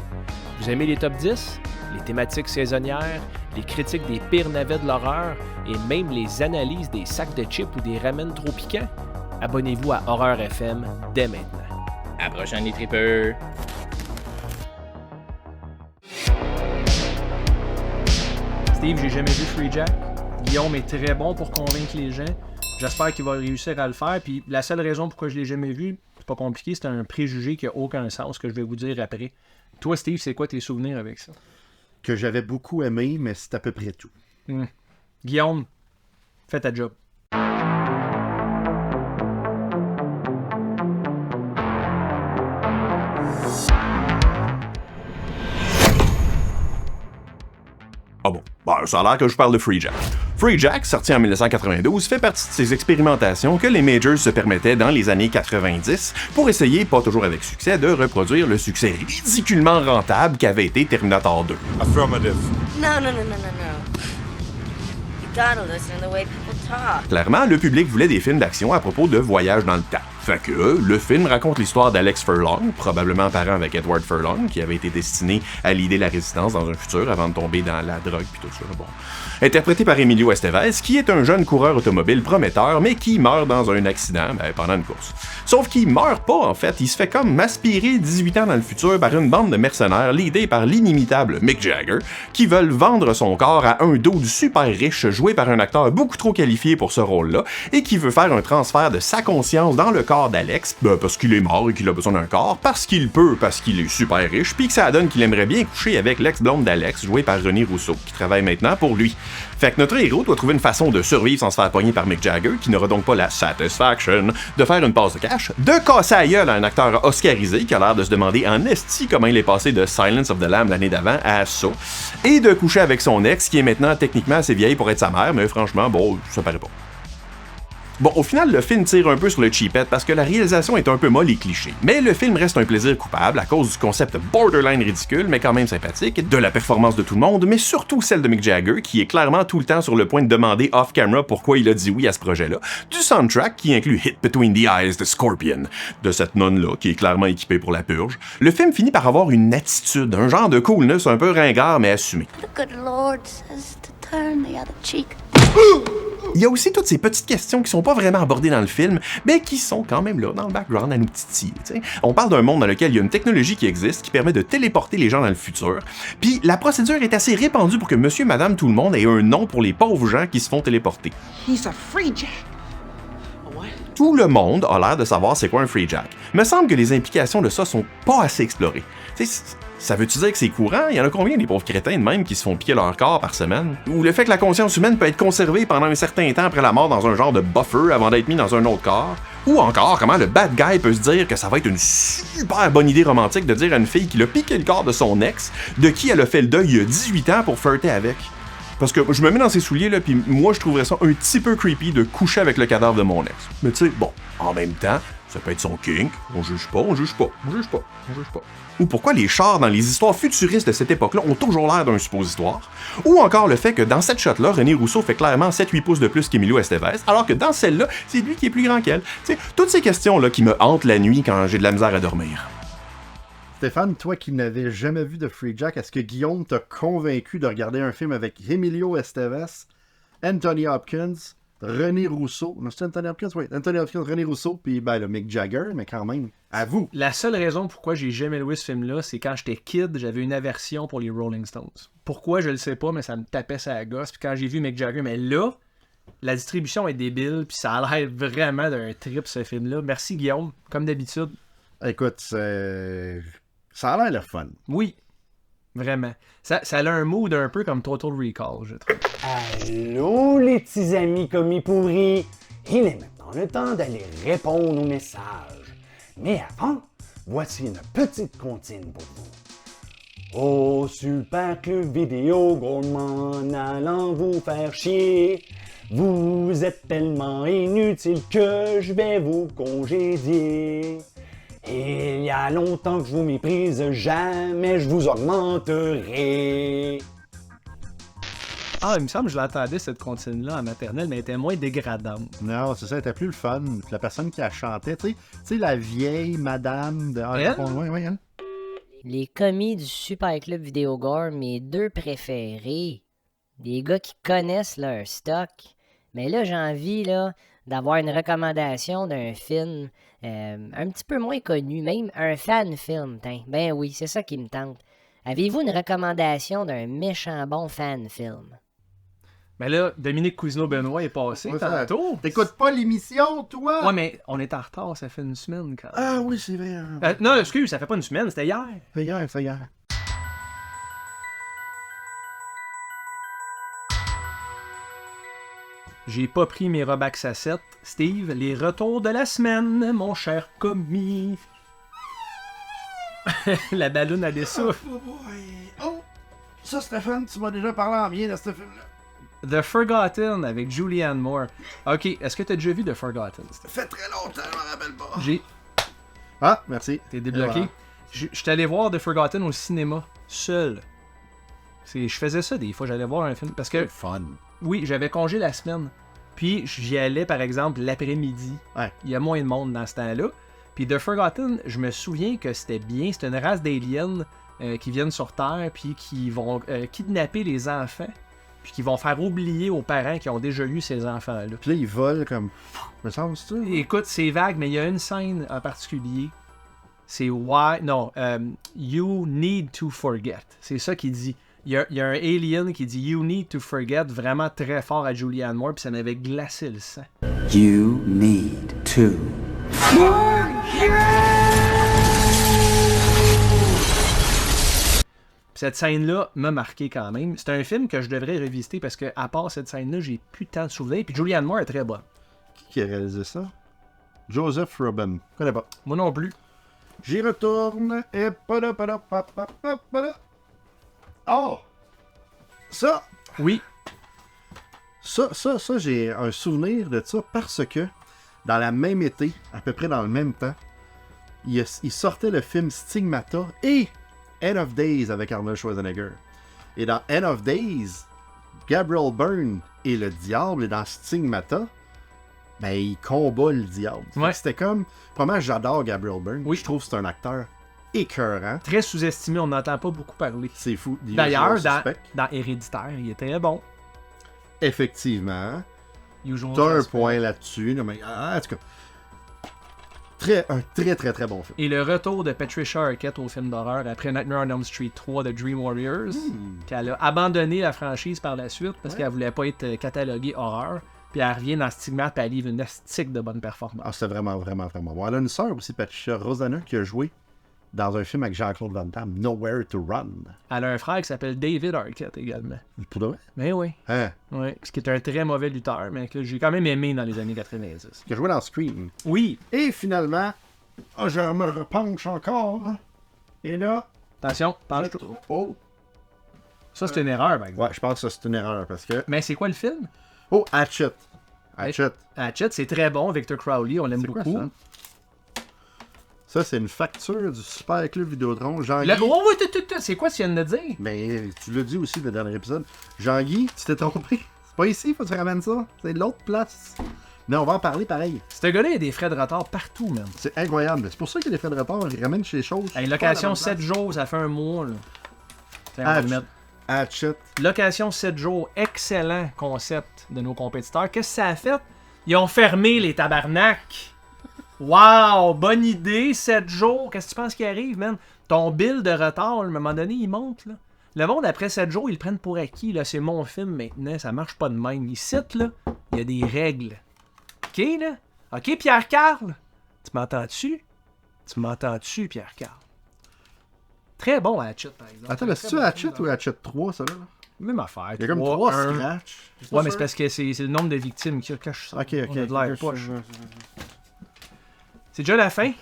Vous aimez les top 10, les thématiques saisonnières, les critiques des pires navets de l'horreur et même les analyses des sacs de chips ou des ramen trop piquants? Abonnez-vous à Horreur FM dès maintenant. À la prochaine, les tripeurs! Steve, j'ai jamais vu Free Jack. Guillaume est très bon pour convaincre les gens. J'espère qu'il va réussir à le faire. Puis la seule raison pourquoi je l'ai jamais vu, c'est pas compliqué, c'est un préjugé qui a aucun sens que je vais vous dire après. Toi, Steve, c'est quoi tes souvenirs avec ça? Que j'avais beaucoup aimé, mais c'est à peu près tout. Guillaume, fais ta job. Ah bon, ça a l'air que je parle de Free Jack. Free Jack, sorti en 1992, fait partie de ces expérimentations que les majors se permettaient dans les années 90 pour essayer, pas toujours avec succès, de reproduire le succès ridiculement rentable qu'avait été Terminator 2. Affirmative. No. You gotta listen to the way people talk. Clairement, le public voulait des films d'action à propos de voyage dans le temps. Fait que le film raconte l'histoire d'Alex Furlong, probablement parent avec Edward Furlong, qui avait été destiné à leader la résistance dans un futur avant de tomber dans la drogue pis tout ça. Bon. Interprété par Emilio Estevez, qui est un jeune coureur automobile prometteur, mais qui meurt dans un accident pendant une course. Sauf qu'il meurt pas, en fait. Il se fait comme aspirer 18 ans dans le futur par une bande de mercenaires leadés par l'inimitable Mick Jagger, qui veulent vendre son corps à un dude super riche joué par un acteur beaucoup trop qualifié pour ce rôle-là, et qui veut faire un transfert de sa conscience dans le corps d'Alex, parce qu'il est mort et qu'il a besoin d'un corps, parce qu'il peut, parce qu'il est super riche, puis que ça donne qu'il aimerait bien coucher avec l'ex-blonde d'Alex, jouée par René Rousseau, qui travaille maintenant pour lui. Fait que notre héros doit trouver une façon de survivre sans se faire pogner par Mick Jagger, qui n'aura donc pas la satisfaction de faire une passe de cash, de casser la gueule à un acteur oscarisé qui a l'air de se demander en esti comment il est passé de Silence of the Lambs l'année d'avant à ça, et de coucher avec son ex, qui est maintenant techniquement assez vieille pour être sa mère, mais franchement, ça paraît pas. Bon, au final, le film tire un peu sur le cheapette parce que la réalisation est un peu molle et cliché. Mais le film reste un plaisir coupable à cause du concept borderline ridicule, mais quand même sympathique, de la performance de tout le monde, mais surtout celle de Mick Jagger, qui est clairement tout le temps sur le point de demander off-camera pourquoi il a dit oui à ce projet-là, du soundtrack qui inclut Hit Between the Eyes de Scorpion, de cette nonne-là qui est clairement équipée pour la purge. Le film finit par avoir une attitude, un genre de coolness un peu ringard mais assumé. The good Lord says to turn the other cheek. Il y a aussi toutes ces petites questions qui sont pas vraiment abordées dans le film, mais qui sont quand même là, dans le background, à nous titiller. On parle d'un monde dans lequel il y a une technologie qui existe, qui permet de téléporter les gens dans le futur, puis la procédure est assez répandue pour que monsieur, madame, tout le monde ait un nom pour les pauvres gens qui se font téléporter. He's a free jack. Tout le monde a l'air de savoir c'est quoi un free jack. Me semble que les implications de ça sont pas assez explorées. Ça veut-tu dire que c'est courant? Il y en a combien des pauvres crétins de même qui se font piquer leur corps par semaine? Ou le fait que la conscience humaine peut être conservée pendant un certain temps après la mort dans un genre de buffer avant d'être mis dans un autre corps? Ou encore, comment le bad guy peut se dire que ça va être une super bonne idée romantique de dire à une fille qu'il a piqué le corps de son ex, de qui elle a fait le deuil il y a 18 ans pour flirter avec? Parce que je me mets dans ses souliers, là, pis moi je trouverais ça un petit peu creepy de coucher avec le cadavre de mon ex. Mais tu sais, bon, en même temps, ça peut être son kink, on juge pas. Ou pourquoi les chars dans les histoires futuristes de cette époque-là ont toujours l'air d'un suppositoire. Ou encore le fait que dans cette shot-là, René Rousseau fait clairement 7-8 pouces de plus qu'Emilio Estevez, alors que dans celle-là, c'est lui qui est plus grand qu'elle. T'sais, toutes ces questions-là qui me hantent la nuit quand j'ai de la misère à dormir. Stéphane, toi qui n'avais jamais vu de Free Jack, est-ce que Guillaume t'a convaincu de regarder un film avec Emilio Estevez, Anthony Hopkins, René Rousseau? Non, c'est Anthony Hopkins? Oui, Anthony Hopkins, René Rousseau, puis ben, le Mick Jagger, mais quand même, à vous. La seule raison pourquoi j'ai jamais loué ce film-là, c'est quand j'étais kid, j'avais une aversion pour les Rolling Stones. Pourquoi, je le sais pas, mais ça me tapait sa gosse. Puis quand j'ai vu Mick Jagger, mais là, la distribution est débile, puis ça a l'air vraiment d'un trip, ce film-là. Merci, Guillaume, comme d'habitude. Écoute, ça a l'air le fun. Oui, vraiment. Ça a un mood un peu comme Total Recall, je trouve. Allô, les petits amis commis pourris! Il est maintenant le temps d'aller répondre aux messages. Mais avant, voici une petite comptine pour vous. Oh, super club vidéo gourmand allant vous faire chier. Vous êtes tellement inutile que je vais vous congédier. Il y a longtemps que je vous méprise, jamais je vous augmenterai. Ah, il me semble que je l'entendais, cette comptine-là, en maternelle, mais elle était moins dégradante. Non, c'est ça, elle était plus le fun. Puis la personne qui la chantait, tu sais, la vieille madame de... Elle? Oui, elle. Les commis du Super Club Vidéogore, mes deux préférés. Des gars qui connaissent leur stock. Mais là, j'ai envie d'avoir une recommandation d'un film un petit peu moins connu, même un fan-film. Ben oui, c'est ça qui me tente. Avez-vous une recommandation d'un méchant bon fan-film? Mais là, Dominique Cousineau-Benoît est passé tantôt. T'écoutes pas l'émission, toi? Ouais, mais on est en retard, ça fait une semaine quand même. Ah oui, c'est vrai. Non, excuse, ça fait pas une semaine, c'était hier. C'est hier. J'ai pas pris mes Robax à 7. Steve, les retours de la semaine, mon cher commis. La balloune a des souffles. Oh, ça, Stéphane, tu m'as déjà parlé en bien de ce film-là. The Forgotten avec Julianne Moore. Ok, est-ce que t'as déjà vu The Forgotten? Ça fait très longtemps, je m'en rappelle pas. Ah, merci. T'es débloqué. Voilà. Je suis allé voir The Forgotten au cinéma, seul. Je faisais ça des fois, j'allais voir un film. Parce que. C'est fun. Oui, j'avais congé la semaine. Puis j'y allais, par exemple, l'après-midi. Ouais. Il y a moins de monde dans ce temps-là. Puis The Forgotten, je me souviens que c'était bien. C'est une race d'aliens qui viennent sur Terre, puis qui vont kidnapper les enfants, puis qui vont faire oublier aux parents qui ont déjà eu ces enfants-là. Puis là, ils volent comme... Me semble, c'est ça? Écoute, c'est vague, mais il y a une scène en particulier. C'est why... Non, you need to forget. C'est ça qu'il dit. Il y a un alien qui dit You need to forget vraiment très fort à Julianne Moore, puis ça m'avait glacé le sang. You need to Cette scène-là m'a marqué quand même. C'est un film que je devrais revisiter parce que, à part cette scène-là, j'ai plus tant de souvenirs. Puis Julianne Moore est très bonne. Qui a réalisé ça? Joseph Robin. Je connais pas. Moi non plus. J'y retourne et oh! Ça! Oui. Ça, j'ai un souvenir de ça parce que dans la même été, à peu près dans le même temps, il sortait le film Stigmata et End of Days avec Arnold Schwarzenegger. Et dans End of Days, Gabriel Byrne et le diable, et dans Stigmata, ben, il combat le diable. Ouais. C'était comme... Vraiment, j'adore Gabriel Byrne. Oui. Je trouve que c'est un acteur écœurant. Très sous-estimé, on n'entend pas beaucoup parler. C'est fou. D'ailleurs, dans Héréditaire, il était bon. Effectivement. Usual T'as un Suspect. point là-dessus. Non, mais, en tout cas, un très bon film. Et le retour de Patricia Arquette au film d'horreur après Nightmare on Elm Street 3 de Dream Warriors, qu'elle a abandonné la franchise par la suite parce qu'elle voulait pas être cataloguée horreur. Puis elle revient dans Stigmate et elle livre une astique de bonne performance. Ah, c'était vraiment bon. Elle a une sœur aussi, Patricia Rosanna, qui a joué dans un film avec Jean-Claude Van Damme, Nowhere to Run. Elle a un frère qui s'appelle David Arquette également. Pour de vrai? Mais oui. Hein? Oui, ce qui est un très mauvais lutteur, mais que j'ai quand même aimé dans les années 90. Qui a joué dans Scream. Oui. Et finalement, je me repenche encore. Et là... Attention, penche. Oh! Ça, c'est une erreur, par exemple. Ouais, je pense que c'est une erreur, parce que... Mais c'est quoi le film? Oh, Hatchet. Hatchet, c'est très bon. Victor Crowley, on l'aime beaucoup. Quoi, ça, c'est une facture du Super Club Vidéotron. C'est quoi ce qu'il vient de dire? Mais tu l'as dit aussi le dernier épisode. Jean-Guy, tu t'es trompé. C'est pas ici, faut que tu ramènes ça. C'est l'autre place. Mais on va en parler pareil. Ce gars-là, il y a des frais de retard partout, man. C'est incroyable. C'est pour ça qu'il y a des frais de retard. Il ramène chez les choses. Hey, location 7 jours, ça fait un mois, là. Tiens, on va le mettre. Hatchet. Location 7 jours, excellent concept de nos compétiteurs. Qu'est-ce que ça a fait? Ils ont fermé les tabarnaks. Wow, bonne idée, 7 jours. Qu'est-ce que tu penses qui arrive, man? Ton bill de retard, à un moment donné, il monte, là. Le monde, après 7 jours, ils le prennent pour acquis, là. C'est mon film maintenant, ça marche pas de même. Ici, là, il y a des règles. OK, là? OK, Pierre-Carl? Tu m'entends-tu? Tu m'entends-tu, Pierre-Carl? Très bon Hatchet, par exemple. Attends, mais c'est-tu Hatchet ou Hatchet 3, ça, là? Même affaire. Il y a comme 3 scratchs. Ouais, mais c'est parce que c'est le nombre de victimes qui cache ça. Ok. On a de l'air poche. C'est déjà la fin.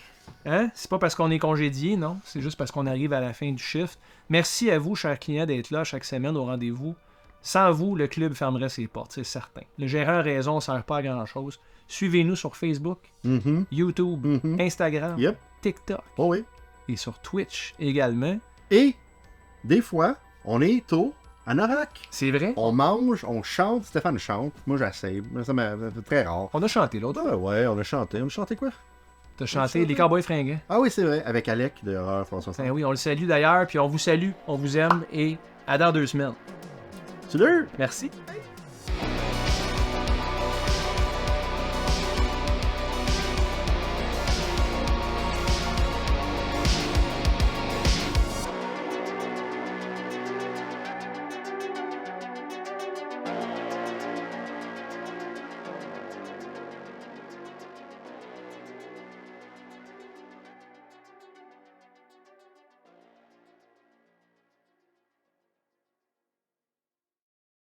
Hein? C'est pas parce qu'on est congédié, non. C'est juste parce qu'on arrive à la fin du shift. Merci à vous, chers clients, d'être là chaque semaine au rendez-vous. Sans vous, le club fermerait ses portes, c'est certain. Le gérant a raison, ça ne sert pas à grand-chose. Suivez-nous sur Facebook, YouTube, Instagram, TikTok. Oh oui. Et sur Twitch également. Et, des fois, on est au Anorak. C'est vrai. On mange, on chante. Stéphane chante. Moi, j'essaie. Ça c'est très rare. On a chanté l'autre. Ouais, on a chanté. On a chanté quoi? T'as chanté Les Cowboys fringants. Ah oui, c'est vrai. Avec Alec de Horreur François. Ben oui, on le salue d'ailleurs. Puis on vous salue, on vous aime. Et à dans 2 semaines. Salut! Merci.